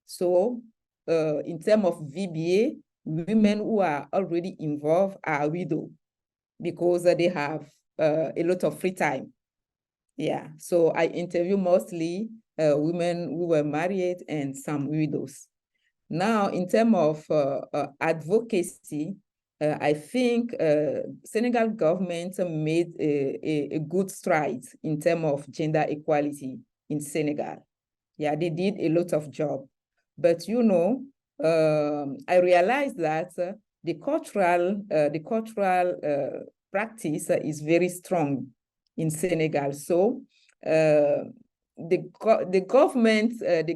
So in terms of VBA, women who are already involved are widow because they have a lot of free time. Yeah, so I interview mostly women who were married and some widows. Now, in terms of advocacy, I think Senegal government made a good stride in terms of gender equality in Senegal. Yeah, they did a lot of job. But, you know, I realized that the cultural practice is very strong in Senegal. So the government, maybe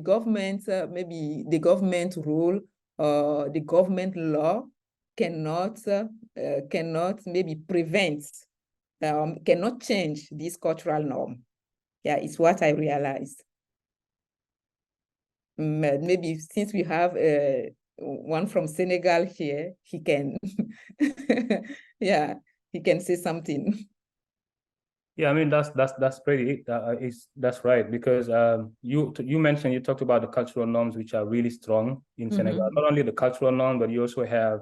the government rule or the government law cannot maybe prevent, cannot change this cultural norm. Yeah, it's what I realized. Maybe since we have one from Senegal here, he can, yeah, he can say something. Yeah, I mean that's pretty. That's right, because you mentioned, you talked about the cultural norms which are really strong in Senegal. Not only the cultural norm, but you also have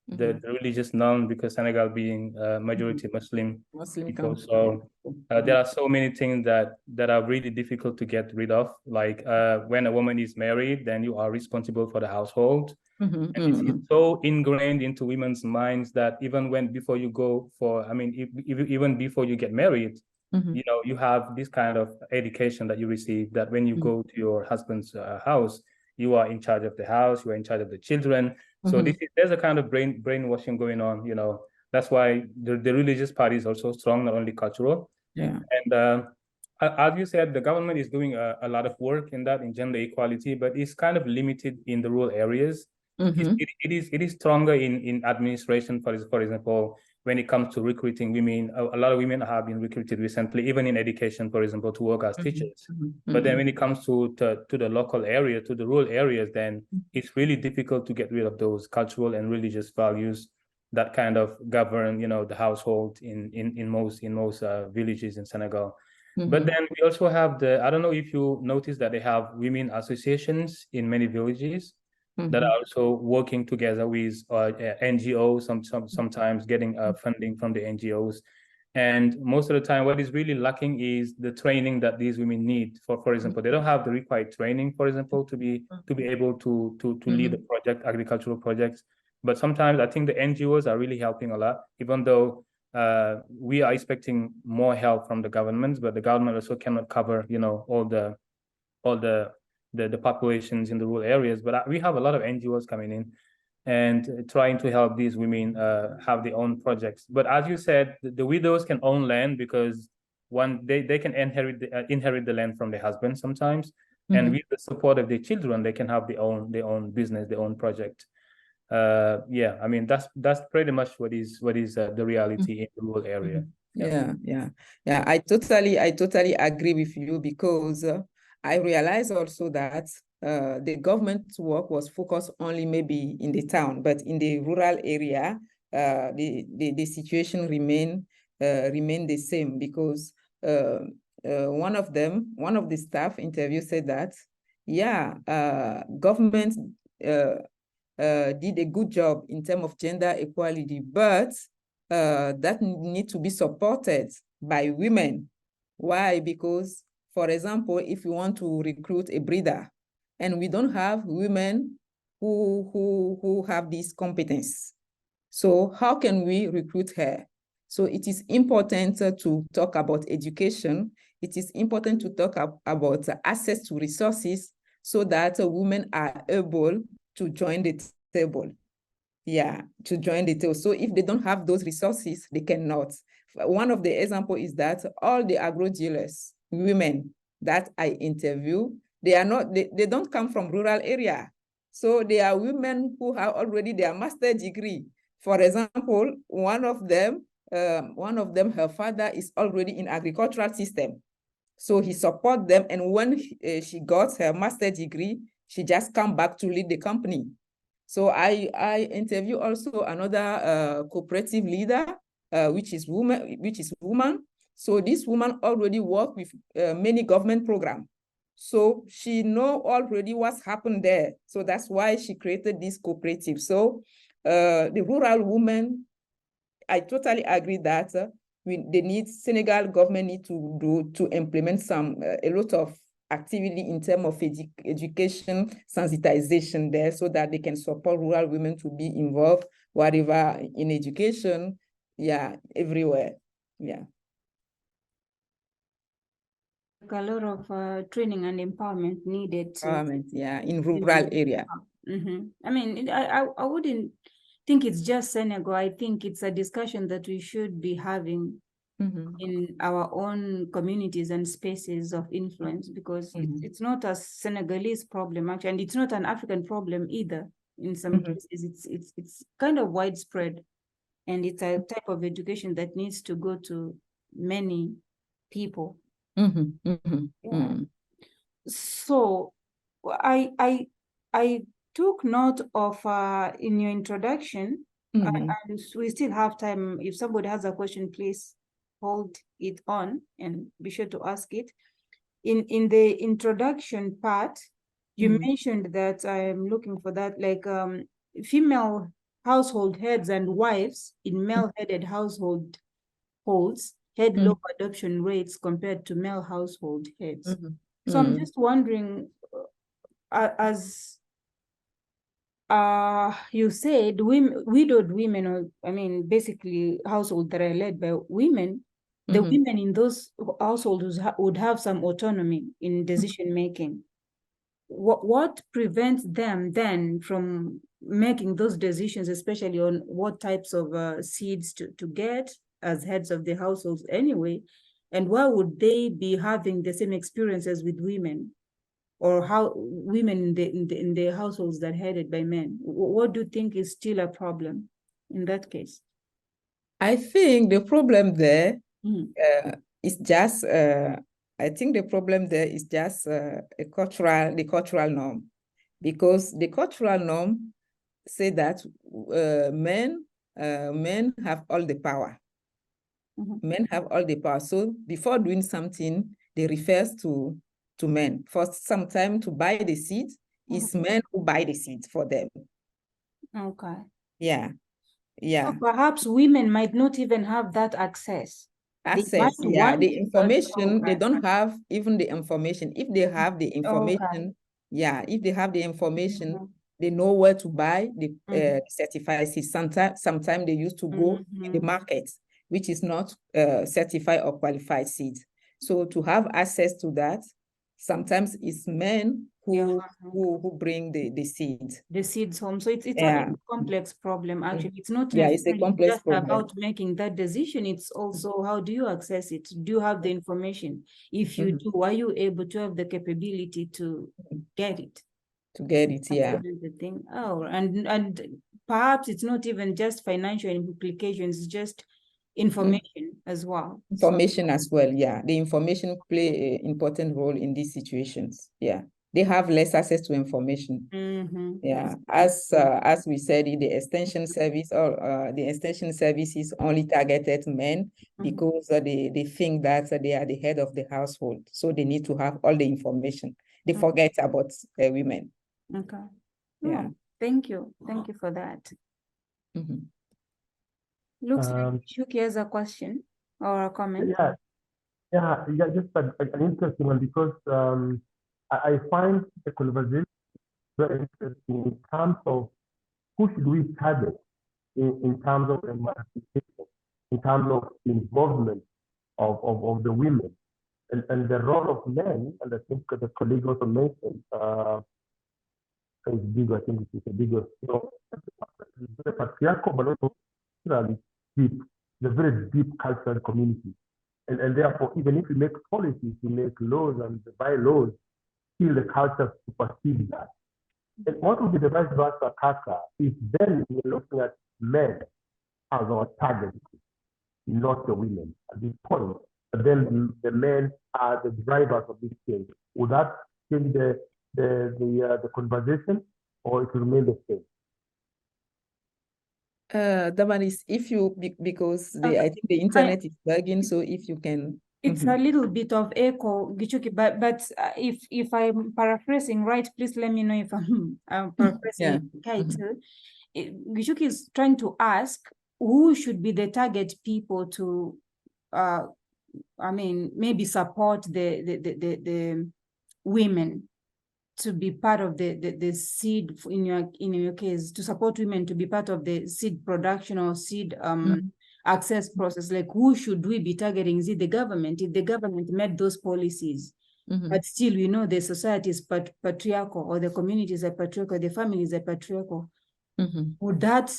the religious norm, because Senegal being majority Muslim people. So there are so many things that are really difficult to get rid of. Like when a woman is married, then you are responsible for the household. And it's so ingrained into women's minds that even before you go for, I mean, even before you get married, you know, you have this kind of education that you receive, that when you go to your husband's house, you are in charge of the house, you are in charge of the children. So there's a kind of brainwashing going on, you know. That's why the religious part is also strong, not only cultural. Yeah. And as you said, the government is doing a lot of work in gender equality, but it's kind of limited in the rural areas. It is stronger in administration, for example, when it comes to recruiting women. A lot of women have been recruited recently, even in education, for example, to work as teachers. But then when it comes to the local area, to the rural areas, then it's really difficult to get rid of those cultural and religious values that kind of govern, the household in most villages in Senegal. But then we also have I don't know if you noticed that they have women associations in many villages that are also working together with NGOs, sometimes getting funding from the NGOs. And most of the time, what is really lacking is the training that these women need. For example, they don't have the required training, for example, to be able to lead agricultural projects. But sometimes I think the NGOs are really helping a lot, even though we are expecting more help from the government, but the government also cannot cover, all the populations in the rural areas. But we have a lot of NGOs coming in and trying to help these women have their own projects. But as you said, the widows can own land because they can inherit the land from their husband sometimes, and with the support of their children, they can have their own business, their own project. Yeah, I mean that's pretty much what is the reality in the rural area. Yeah. I totally agree with you, because I realize also that the government work was focused only maybe in the town, but in the rural area, the situation remain the same, because one of the staff interview said that, government did a good job in terms of gender equality, but that need to be supported by women. Why? Because, for example, if we want to recruit a breeder and we don't have women who have this competence, so how can we recruit her? So it is important to talk about education. It is important to talk about access to resources so that women are able to join the table. To join the table. So if they don't have those resources, they cannot. One of the examples is that all the agro dealers, women that I interview, they don't come from rural area. So they are women who have already their master's degree. For example, one of them, her father is already in agricultural system. So he support them. And when she got her master's degree, she just come back to lead the company. So I interview also another cooperative leader, which is woman. So this woman already work with many government programs. So she know already what's happened there. So that's why she created this cooperative. So the rural women, I totally agree that Senegal government need to implement a lot of activity in terms of education, sensitization there, so that they can support rural women to be involved whatever in education, everywhere. A lot of training and empowerment needed. In rural area. I mean, I wouldn't think it's just Senegal. I think it's a discussion that we should be having in our own communities and spaces of influence, because it's not a Senegalese problem, actually, and it's not an African problem either. In some cases, it's kind of widespread, and it's a type of education that needs to go to many people. So I took note of in your introduction, and we still have time. If somebody has a question, please hold it on and be sure to ask it. In the introduction part, you mentioned that, I'm looking for that, like female household heads and wives in male-headed households had low adoption rates compared to male household heads. So I'm just wondering, as you said, widowed women, or I mean, basically households that are led by women, the women in those households would have some autonomy in decision making. What prevents them then from making those decisions, especially on what types of seeds to get as heads of the households anyway? And why would they be having the same experiences with women, or how women in the households that are headed by men? What do you think is still a problem in that case? I think the problem there is just, I think the problem there is just the cultural norm, because the cultural norm say that men have all the power. Men have all the power. So before doing something, they refer to men. For some time to buy the seed, it's men who buy the seed for them. Okay. Yeah. Yeah. So perhaps women might not even have that access. Access, yeah, the information, they don't have even the information. If they have the information, yeah, if they have the information, they know where to buy the certified seeds. Sometimes they used to go in the market, which is not certified or qualified seeds. So to have access to that, sometimes it's men who bring the seeds. The seeds home. So it's a complex problem, actually. It's not it's a complex just problem. about making that decision. It's also how do you access it? Do you have the information? If you do, are you able to have the capability to get it? To get it, yeah. The thing. Oh, and perhaps it's not even just financial implications, it's just information as well. Information as well, yeah. The information play an important role in these situations. Yeah, they have less access to information. Yeah, as we said, the extension service or the extension service is only targeted men because they think that they are the head of the household, so they need to have all the information. They forget about women. Okay. Yeah. Thank you for that. Looks like Shuki has a question or a comment. Yeah, just an interesting one, because I find the conversation very interesting in terms of who should we target in terms of emancipation, in terms of involvement of the women and the role of men. And I think the colleague also mentioned it's big. I think it's a bigger, the patriarchal, but also really deep, the very deep cultural community. And therefore, even if you make policies, you make laws and bylaws, still the culture supersedes that. And what would be the vice versa, Caca, is then we're looking at men as our target, not the women at this point. But then the men are the drivers of this change. Would that change the conversation, or it will remain the same? Damaris, if you, because I think the internet is lagging, so if you can. It's a little bit of echo, Gichuki, but if I'm paraphrasing right, please let me know if I'm paraphrasing right. Gichuki is trying to ask who should be the target people to, I mean, maybe support the women to be part of the seed, in your case, to support women to be part of the seed production or seed access process. Like, who should we be targeting? Is it the government? If the government made those policies, but still we know the society is patriarchal, or the communities are patriarchal, the families are patriarchal, would that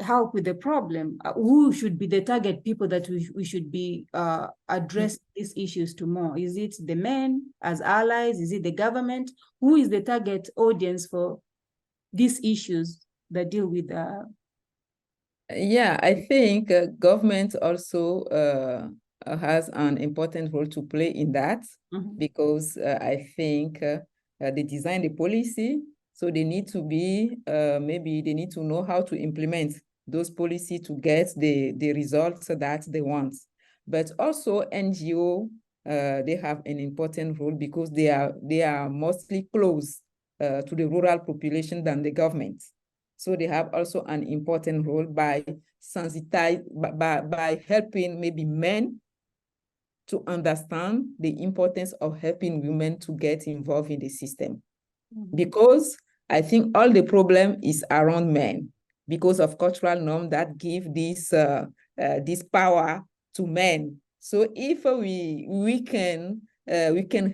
help with the problem? Who should be the target people that we should be address these issues to more? Is it the men as allies? Is it the government? Who is the target audience for these issues that deal with Yeah, I think government also has an important role to play in that, because I think they design the policy, so they need to be, maybe they need to know how to implement those policies to get the results that they want. But also NGO, they have an important role because they are mostly close to the rural population than the government. So they have also an important role by by helping maybe men to understand the importance of helping women to get involved in the system. Because I think all the problem is around men, because of cultural norm that give this power to men. So if we can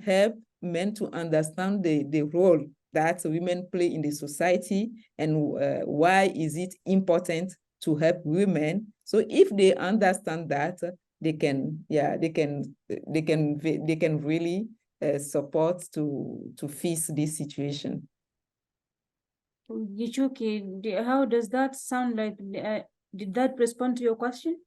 help men to understand the role that women play in the society, and why is it important to help women. So if they understand that, they can really support to face this situation. Gichuki, how does that sound like Did that respond to your question?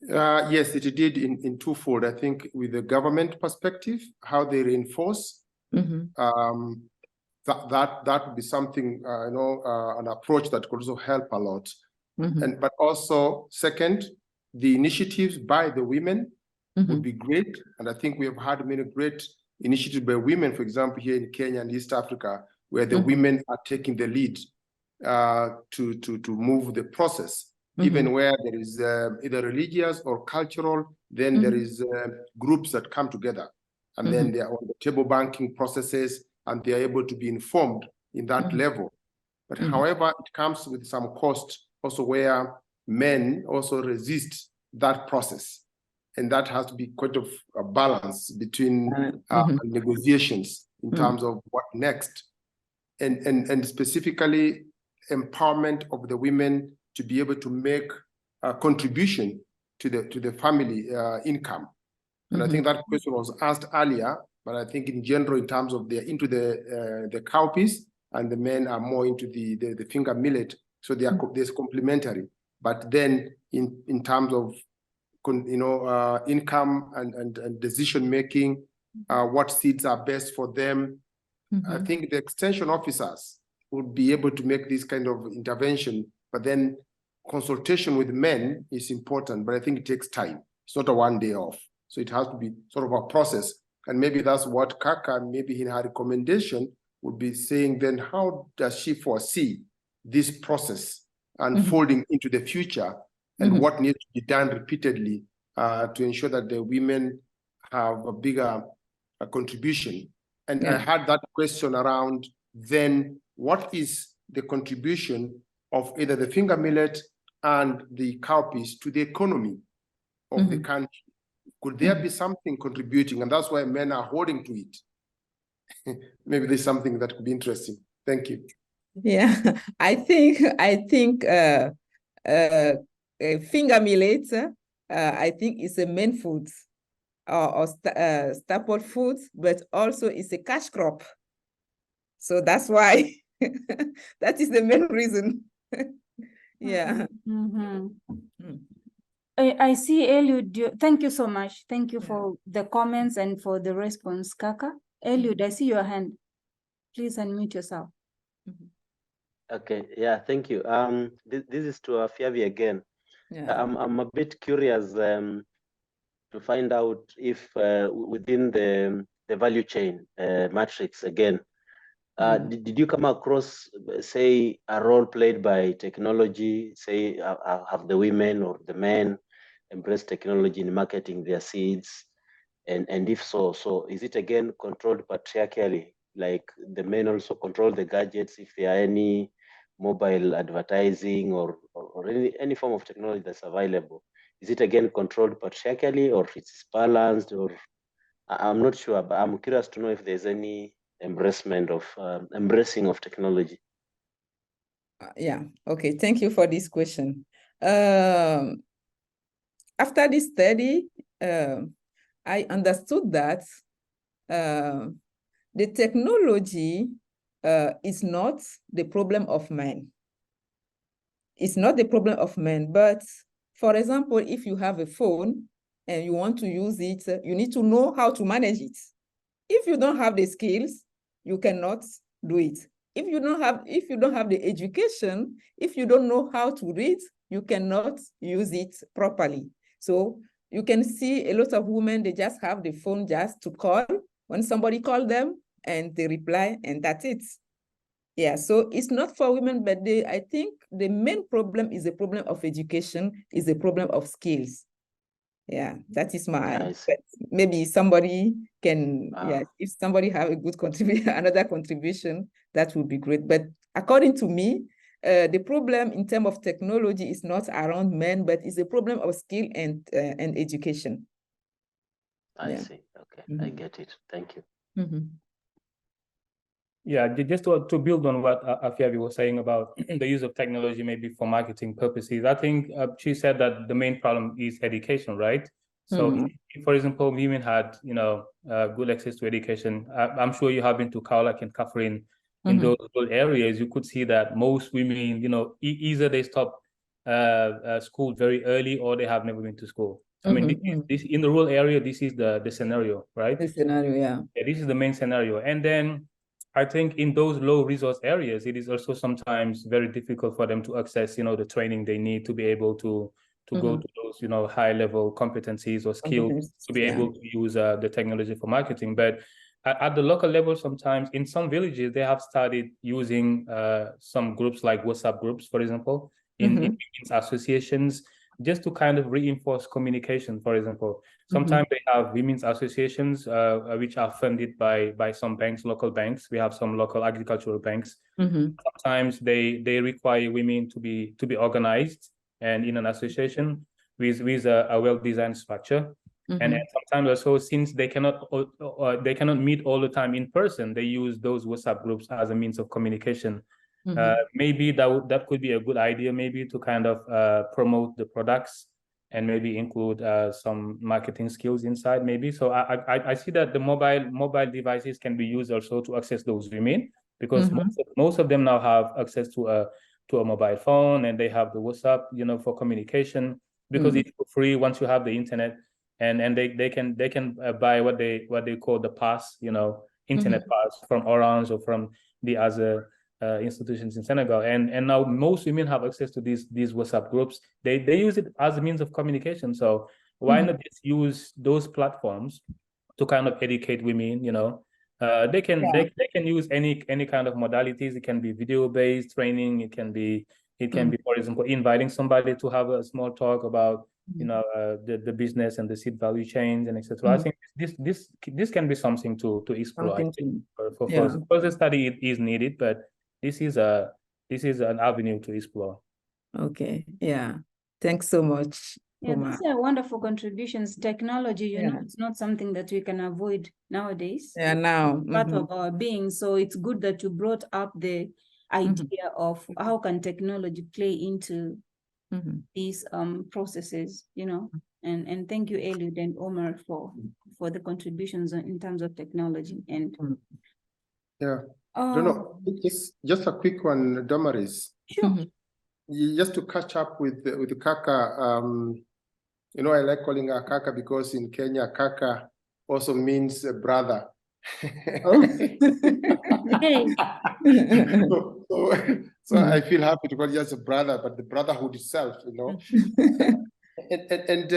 Yes, it did in twofold. I think with the government perspective, how they reinforce, that would be something, an approach that could also help a lot. But also, second, the initiatives by the women would be great. And I think we have had many great initiatives by women, for example, here in Kenya and East Africa, where the women are taking the lead to move the process. Even where there is either religious or cultural, then there is groups that come together, and then they are on the table banking processes, and they are able to be informed in that level. But however, it comes with some cost also, where men also resist that process, and that has to be quite a balance between negotiations in terms of what next, and specifically empowerment of the women to be able to make a contribution to the family income. And I think that question was asked earlier, but I think in general, in terms of they're into the cowpeas, and the men are more into the finger millet, so they are there's complementary. But then in terms of income and decision making, what seeds are best for them, I think the extension officers would be able to make this kind of intervention, but then consultation with men is important, but I think it takes time. It's not a one day off. So it has to be sort of a process. And maybe that's what Caca, maybe in her recommendation, would be saying, then how does she foresee this process unfolding into the future, and what needs to be done repeatedly to ensure that the women have a bigger contribution. And I had that question around, then what is the contribution of either the finger millet and the cowpeas to the economy of the country? Could there be something contributing? And that's why men are holding to it. Maybe there's something that could be interesting. Thank you. Yeah, I think finger millet, I think is a main food or staple food, but also it's a cash crop. So that's why that is the main reason. Yeah. I see Eliud. Thank you so much. Thank you for the comments and for the response, Caca. Eliud, I see your hand. Please unmute yourself. Okay, yeah, thank you. This is to Afiavi again. I'm a bit curious to find out if within the value chain matrix again, did you come across, say, a role played by technology? Say, have the women or the men embrace technology in marketing their seeds? And if so, is it again controlled patriarchally? Like the men also control the gadgets, if there are any mobile advertising or any form of technology that's available? Is it again controlled patriarchally, or it's balanced? Or I'm not sure, but I'm curious to know if there's any embracing of technology. Yeah, okay, thank you for this question. After this study, I understood that the technology is not the problem of men. It's not the problem of men, but for example, if you have a phone and you want to use it, you need to know how to manage it. If you don't have the skills, you cannot do it. If you don't have the education, if you don't know how to read, you cannot use it properly. So you can see a lot of women, they just have the phone just to call when somebody calls them, and they reply, and that's it. Yeah, so it's not for women, but I think the main problem is a problem of education, is a problem of skills. Yeah, that is my, maybe somebody can, if somebody have a good contribution, another contribution, that would be great. But according to me, the problem in terms of technology is not around men, but it's a problem of skill and education. I see, okay, I get it, thank you. Yeah, just to build on what Afiavi was saying about the use of technology maybe for marketing purposes, I think she said that the main problem is education, right? So if, for example, women had, good access to education, I'm sure you have been to Kaolack and Kaffrine, in those rural areas, you could see that most women, you know, either they stop school very early or they have never been to school. I mean, this in the rural area, this is the scenario, right? The scenario, yeah. Yeah, this is the main scenario. And then I think in those low resource areas, it is also sometimes very difficult for them to access, you know, the training they need to be able to go to those, you know, high level competencies or skills to be able to use the technology for marketing. But at the local level, sometimes in some villages, they have started using some groups like WhatsApp groups, for example, in associations, just to kind of reinforce communication. For example, sometimes they have women's associations which are funded by some banks, local banks. We have some local agricultural banks. Sometimes they require women to be organized and in an association with a well-designed structure. And sometimes also, since they cannot meet all the time in person, they use those WhatsApp groups as a means of communication. Maybe that could be a good idea, maybe to kind of promote the products and maybe include some marketing skills inside, maybe. So I see that the mobile devices can be used also to access those women, because most of them now have access to a mobile phone, and they have the WhatsApp, you know, for communication, because it's for free once you have the internet, and they can buy what they call the pass, you know, internet pass from Orange or from the other institutions in Senegal, and now most women have access to these WhatsApp groups. They use it as a means of communication. So why not just use those platforms to kind of educate women? You know, they can use any kind of modalities. It can be video based training. It can be, for example, inviting somebody to have a small talk about, you know, the business and the seed value chains and etc. I think this can be something to explore. For further study, it is needed, but this is an avenue to explore. Okay, yeah. Thanks so much. Yeah, these are wonderful contributions. Technology, you know, it's not something that we can avoid nowadays. Yeah, now. Part of our being. So it's good that you brought up the idea of how can technology play into these processes, you know. And thank you, Eliud and Omar, for the contributions in terms of technology. And yeah. No, just a quick one, Damaris. Sure. Just to catch up with Caca, you know, I like calling her Caca because in Kenya, Caca also means brother. So I feel happy to call you as a brother, but the brotherhood itself, you know. and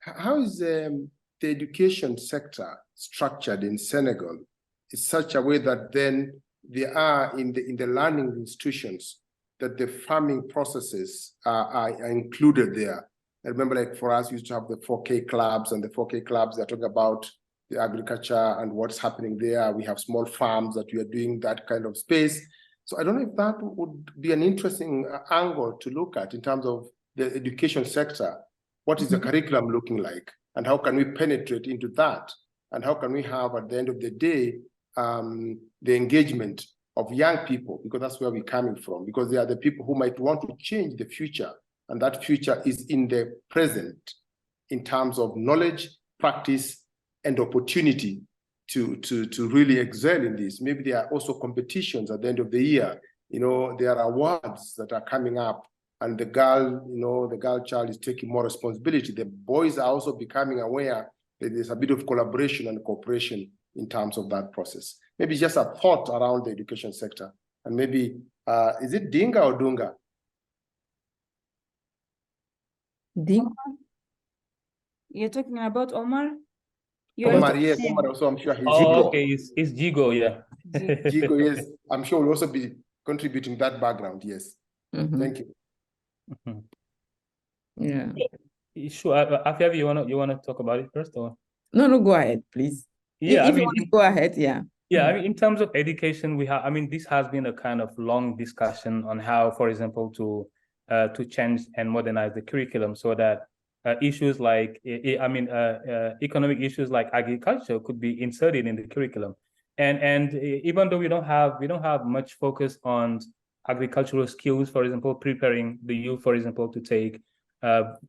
how is the education sector structured in Senegal? It's such a way that then they are in the learning institutions, that the farming processes are included there. I remember, like, for us, we used to have the 4K clubs, and the 4K clubs, they're talking about the agriculture and what's happening there. We have small farms that we are doing that kind of space. So I don't know if that would be an interesting angle to look at in terms of the education sector. What is the curriculum looking like? And how can we penetrate into that? And how can we have, at the end of the day, the engagement of young people, because that's where we're coming from, because they are the people who might want to change the future, and that future is in the present in terms of knowledge, practice, and opportunity to really excel in this. Maybe there are also competitions at the end of the year. You know, there are awards that are coming up, and the girl child is taking more responsibility. The boys are also becoming aware that there's a bit of collaboration and cooperation in terms of that process. Maybe just a thought around the education sector. And maybe, is it Dinga or Dunga? Dinga? You're talking about Omar? Omar, yes, Omar also, I'm sure he's Jigo. Okay, it's Jigo, yeah. Jigo, yes. I'm sure will also be contributing that background, yes. Thank you. Yeah. Sure. Afiavi, you wanna talk about it first, or? No, go ahead, please. Yeah, if you want to go ahead, yeah. Yeah, I mean, in terms of education, this has been a kind of long discussion on how, for example, to change and modernize the curriculum so that issues like, economic issues like agriculture could be inserted in the curriculum. And even though we don't have much focus on agricultural skills, for example, preparing the youth, for example, to take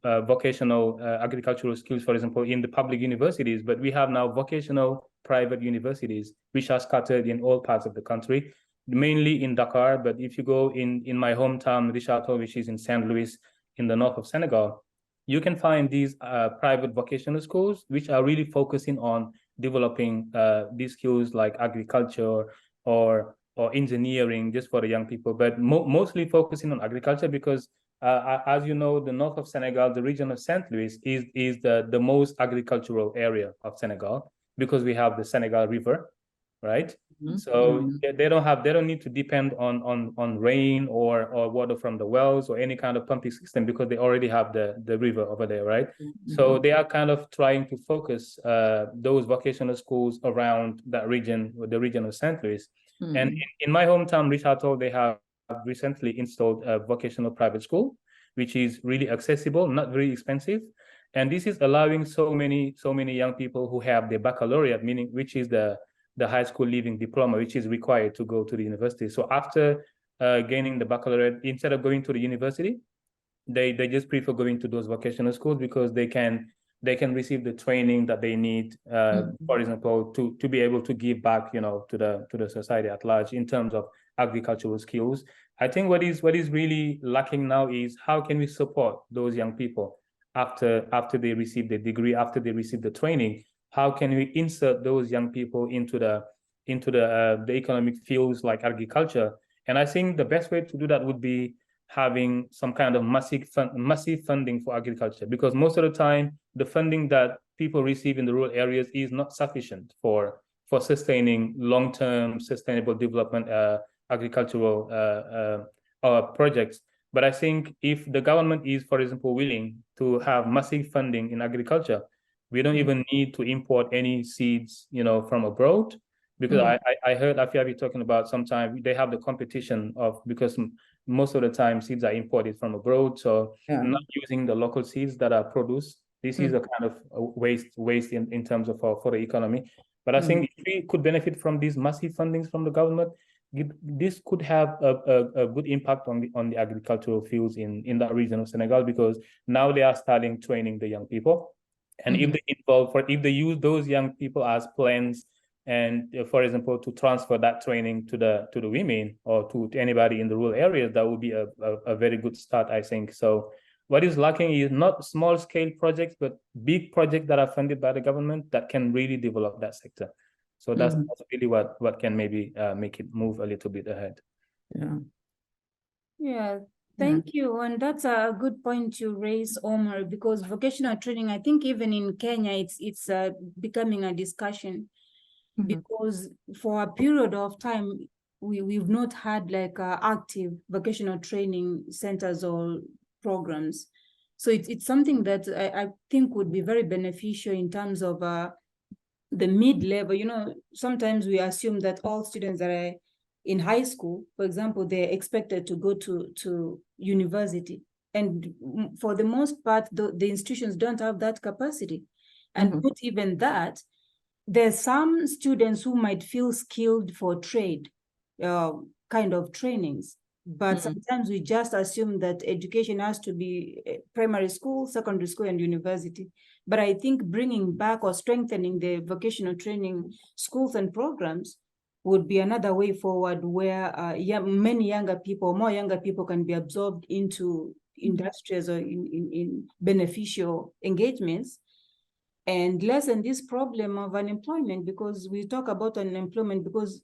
vocational agricultural skills, for example, in the public universities, but we have now vocational private universities, which are scattered in all parts of the country. mainly in Dakar, but if you go in my hometown, Richard-Toll, which is in Saint Louis, in the north of Senegal, you can find these private vocational schools, which are really focusing on developing these skills like agriculture or engineering, just for the young people, but mostly focusing on agriculture because, as you know, the north of Senegal, the region of Saint Louis, is the most agricultural area of Senegal because we have the Senegal River, right? So they don't need to depend on rain or water from the wells or any kind of pumping system because they already have the river over there, right? So they are kind of trying to focus those vocational schools around that region, the region of Saint Louis. And in my hometown, Richard-Toll, they have recently installed a vocational private school, which is really accessible, not very expensive. And this is allowing so many young people who have the baccalaureate, meaning which is the high school leaving diploma, which is required to go to the university. So after gaining the baccalaureate, instead of going to the university, they just prefer going to those vocational schools because they can receive the training that they need, for example, to be able to give back, you know, to the society at large in terms of agricultural skills. I think what is really lacking now is how can we support those young people after they receive the degree, after they receive the training. How can we insert those young people into the economic fields like agriculture? And I think the best way to do that would be having some kind of massive funding for agriculture, because most of the time the funding that people receive in the rural areas is not sufficient for sustaining long-term sustainable development agricultural projects. But I think if the government is, for example, willing to have massive funding in agriculture, we don't even need to import any seeds, you know, from abroad, because I heard Afiavi talking about sometimes they have the competition of, because most of the time seeds are imported from abroad, so not using the local seeds that are produced. This is a kind of waste in terms of for the economy. But I think if we could benefit from these massive fundings from the government, this could have a good impact on the agricultural fields in that region of Senegal, because now they are starting training the young people. And if they use those young people as plans, and for example, to transfer that training to the women or to anybody in the rural areas, that would be a very good start, I think. So what is lacking is not small scale projects, but big projects that are funded by the government that can really develop that sector. So that's really what can maybe make it move a little bit ahead. Yeah. Thank you. And that's a good point you raise, Omar, because vocational training, I think even in Kenya, it's becoming a discussion, because for a period of time, we've not had like active vocational training centers or programs. So it's something that I think would be very beneficial in terms of the mid-level. You know, sometimes we assume that all students that are in high school, for example, they're expected to go to university. And for the most part, the institutions don't have that capacity. And not even that, there's some students who might feel skilled for trade kind of trainings. But sometimes we just assume that education has to be primary school, secondary school, and university. But I think bringing back or strengthening the vocational training schools and programs would be another way forward, where many younger people, more younger people, can be absorbed into industries or in beneficial engagements, and lessen this problem of unemployment. Because we talk about unemployment because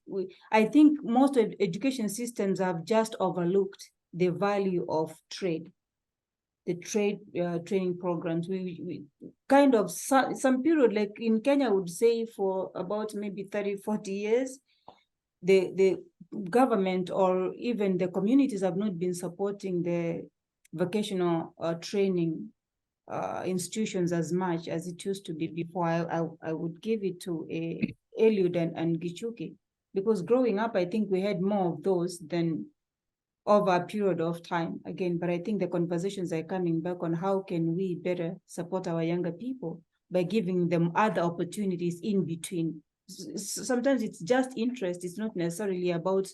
I think most of education systems have just overlooked the value of trade. The trade training programs, we kind of some period, like in Kenya, I would say for about maybe 30, 40 years, the government or even the communities have not been supporting the vocational training institutions as much as it used to be before. I would give it to Eliud and Gichuki, because growing up, I think we had more of those than over a period of time again. But I think the conversations are coming back on how can we better support our younger people by giving them other opportunities in between. Sometimes it's just interest. It's not necessarily about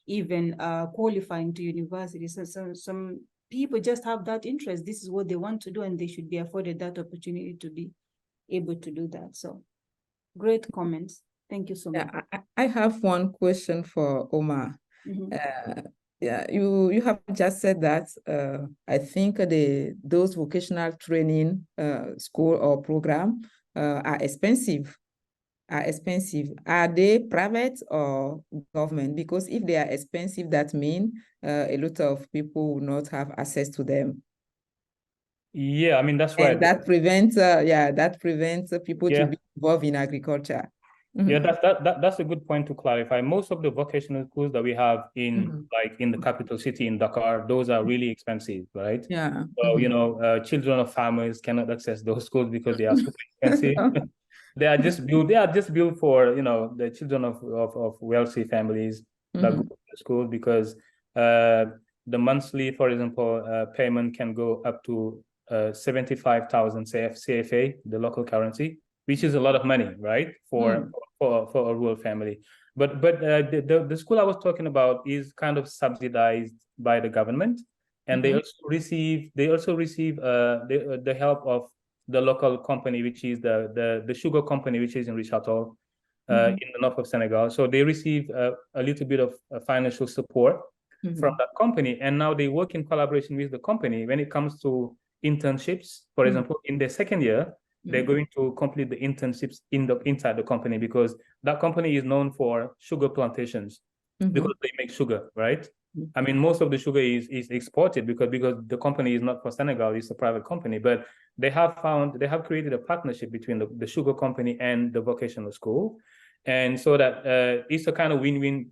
even qualifying to university. So some people just have that interest. This is what they want to do, and they should be afforded that opportunity to be able to do that. So great comments. Thank you so much. I have one question for Omar. Yeah, you have just said that. I think those vocational training school or program are expensive. Are they private or government? Because if they are expensive, that means a lot of people will not have access to them. Yeah, I mean, that's And right. that prevents people to be involved in agriculture. Yeah, that's a good point to clarify. Most of the vocational schools that we have in in the capital city in Dakar, those are really expensive, right? Yeah. So children of farmers cannot access those schools because they are super expensive. They are just built for the children of wealthy families that go to school, because the monthly, for example, payment can go up to 75,000 CFA, the local currency, which is a lot of money, right, for a rural family. But the school I was talking about is kind of subsidized by the government, and they also receive the help of the local company, which is the sugar company, which is in Richard-Toll, in the north of Senegal. So they receive a little bit of financial support from that company, and now they work in collaboration with the company when it comes to internships. For example, in their second year, they're going to complete the internships inside the company, because that company is known for sugar plantations, because they make sugar, right? I mean, most of the sugar is exported because the company is not for Senegal, it's a private company, but they have created a partnership between the sugar company and the vocational school. And so that it's a kind of win-win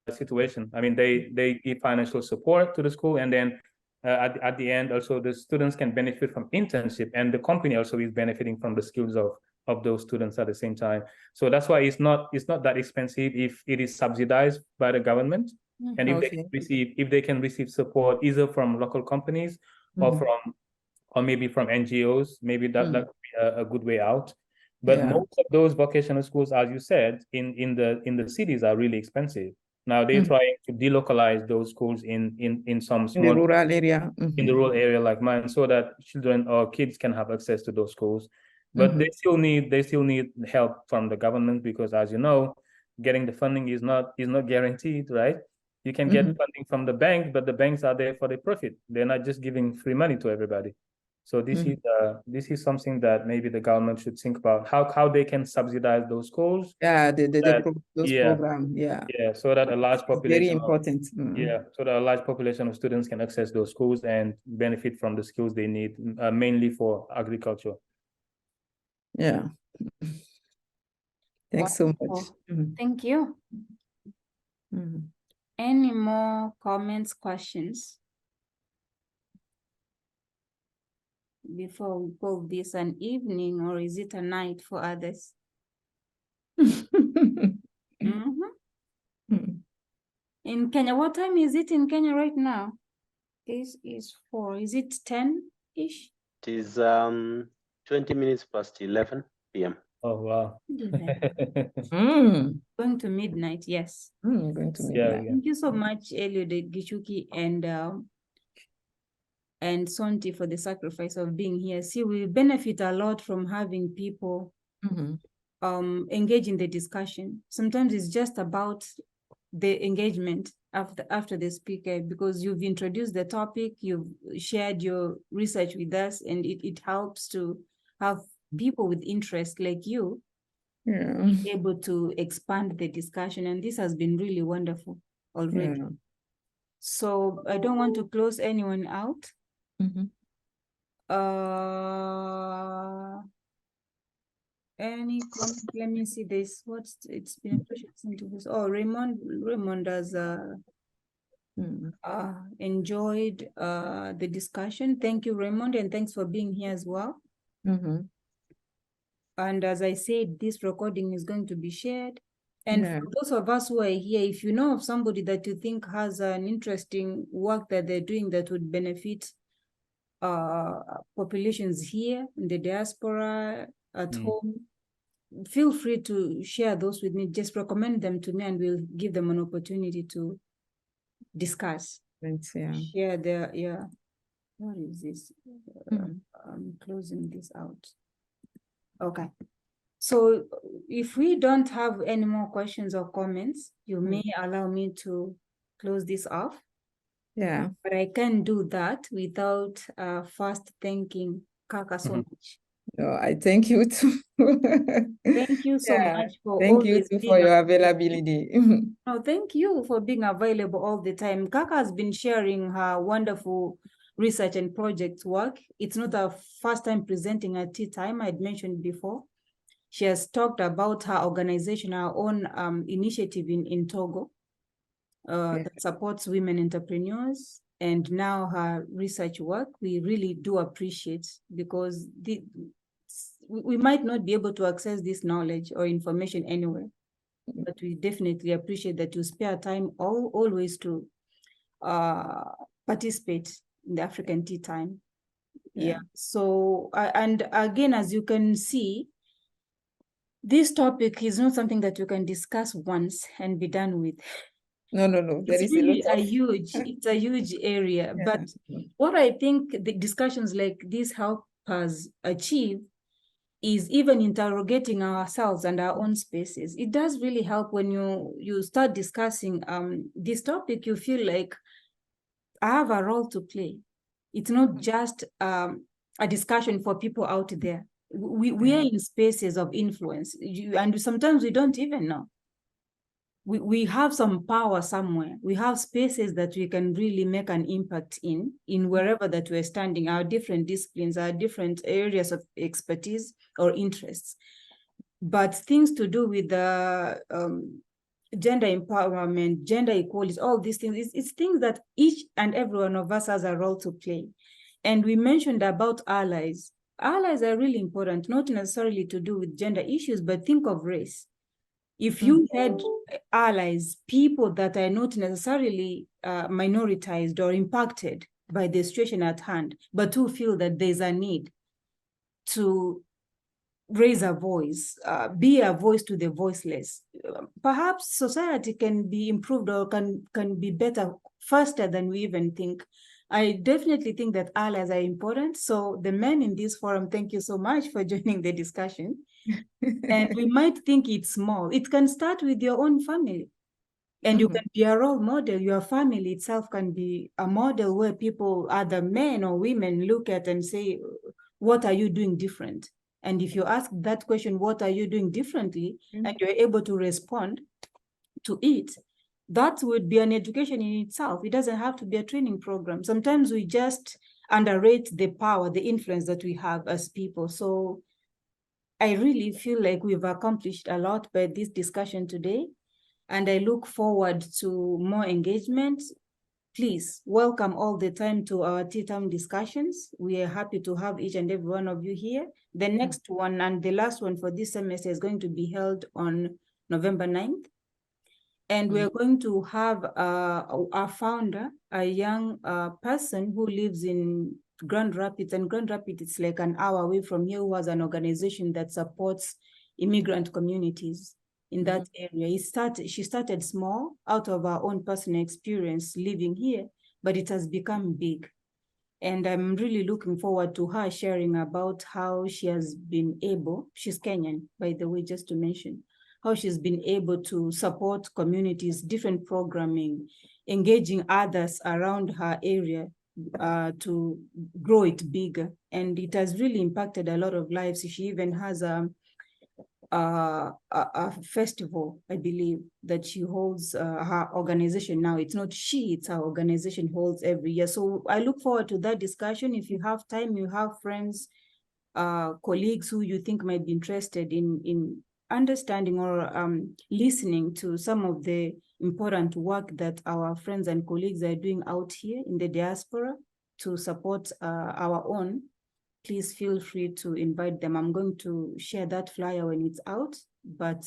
situation. I mean, they give financial support to the school, and then at the end, also the students can benefit from internship, and the company also is benefiting from the skills of those students at the same time. So that's why it's not that expensive if it is subsidized by the government, and if they can receive support either from local companies or maybe from NGOs, maybe that could be a good way out. But most of those vocational schools, as you said, in the cities are really expensive. Now they're trying to delocalize those schools in some small, in the rural area, in the rural area like mine, so that children or kids can have access to those schools. But they still need help from the government, because, as you know, getting the funding is not guaranteed, right? You can get funding from the bank, but the banks are there for the profit. They're not just giving free money to everybody. So this is something that maybe the government should think about, how they can subsidize those schools. Those programs. Yeah, so that a large population. Very important. So that a large population of students can access those schools and benefit from the skills they need, mainly for agriculture. Yeah. Thanks so much. Thank you. Any more comments, questions before we call this an evening, or is it a night for others? In Kenya, what time is it in Kenya right now? This is 4. Is it 10-ish? It is 20 minutes past 11 p.m. Oh, wow. Going to midnight, yes. Going to midnight. Yeah. Thank you so much, Eliud Gichuki and Sonti, for the sacrifice of being here. See, we benefit a lot from having people engage in the discussion. Sometimes it's just about the engagement after the speaker, because you've introduced the topic, you've shared your research with us, and it helps to have people with interest like you able to expand the discussion, and this has been really wonderful already. So I don't want to close anyone out. Any comment? Let me see this. It's been into this. Oh, Raymond has enjoyed the discussion. Thank you, Raymond, and thanks for being here as well. And as I said, this recording is going to be shared. And for those of us who are here, if you know of somebody that you think has an interesting work that they're doing that would benefit populations here in the diaspora, at home, feel free to share those with me. Just recommend them to me, and we'll give them an opportunity to discuss. Share their, what is this? I'm closing this out. Okay. So if we don't have any more questions or comments, you may allow me to close this off. Yeah. But I can't do that without first thanking Caca so much. No, I thank you too. Thank you so Yeah. much for Thank you always too being for your availability. No, thank you for being available all the time. Caca has been sharing her wonderful research and project work. It's not her first time presenting at tea time, I'd mentioned before. She has talked about her organization, her own initiative in Togo that supports women entrepreneurs. And now her research work, we really do appreciate, because we might not be able to access this knowledge or information anywhere, but we definitely appreciate that you spare time always to participate in the African Tea Time. Yeah. So, and again, as you can see, this topic is not something that you can discuss once and be done with. No. There It's is really a lot of... it's a huge area. Yeah. But what I think the discussions like this help us achieve is even interrogating ourselves and our own spaces. It does really help when you start discussing this topic, you feel like I have a role to play. It's not just a discussion for people out there. We are in spaces of influence, and sometimes we don't even know. We have some power somewhere. We have spaces that we can really make an impact in wherever that we're standing, our different disciplines, our different areas of expertise or interests. But things to do with the gender empowerment, gender equality, all these things, it's things that each and every one of us has a role to play. And we mentioned about allies. Allies are really important, not necessarily to do with gender issues, but think of race. If you had allies, people that are not necessarily minoritized or impacted by the situation at hand, but who feel that there's a need to raise a voice, be a voice to the voiceless, perhaps society can be improved or can be better faster than we even think. I definitely think that allies are important. So the men in this forum, thank you so much for joining the discussion. And we might think it's small. It can start with your own family. And you can be a role model. Your family itself can be a model where people, either men or women, look at and say, what are you doing different? And if you ask that question, what are you doing differently? And you're able to respond to it, that would be an education in itself. It doesn't have to be a training program. Sometimes we just underrate the power, the influence that we have as people. So I really feel like we've accomplished a lot by this discussion today, and I look forward to more engagement. Please welcome all the time to our tea time discussions. We are happy to have each and every one of you here. The next one and the last one for this semester is going to be held on November 9th. And we're going to have our founder, a young person who lives in Grand Rapids, and Grand Rapids is like an hour away from here, who has an organization that supports immigrant communities in that area. She started small out of her own personal experience living here, but it has become big. And I'm really looking forward to her sharing about how she has been able, she's Kenyan, by the way, just to mention, how she's been able to support communities, different programming, engaging others around her area to grow it bigger. And it has really impacted a lot of lives. She even has a festival, I believe, that she holds, her organization now. It's not she, it's her organization holds every year. So I look forward to that discussion. If you have time, you have friends, colleagues who you think might be interested in understanding or listening to some of the important work that our friends and colleagues are doing out here in the diaspora to support our own, please feel free to invite them. I'm going to share that flyer when it's out, but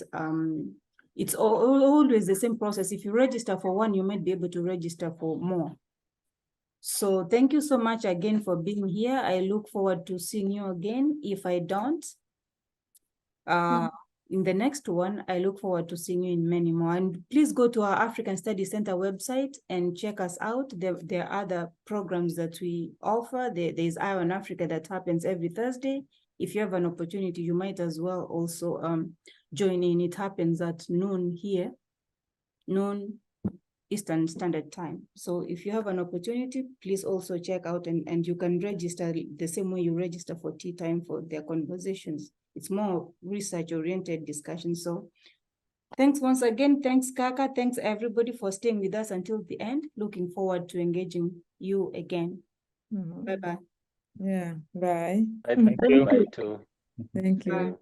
it's always the same process. If you register for one, you might be able to register for more. So thank you so much again for being here. I look forward to seeing you again. If I don't, in the next one, I look forward to seeing you in many more. And please go to our African Studies Center website and check us out. There are other programs that we offer. There's Eye on Africa that happens every Thursday. If you have an opportunity, you might as well also join in. It happens at noon here, noon Eastern Standard Time. So if you have an opportunity, please also check out and you can register the same way you register for tea time for their conversations. It's more research-oriented discussion. So thanks once again. Thanks, Caca. Thanks, everybody, for staying with us until the end. Looking forward to engaging you again. Bye-bye. Yeah, bye. Thank you. Bye too. Thank you. Bye.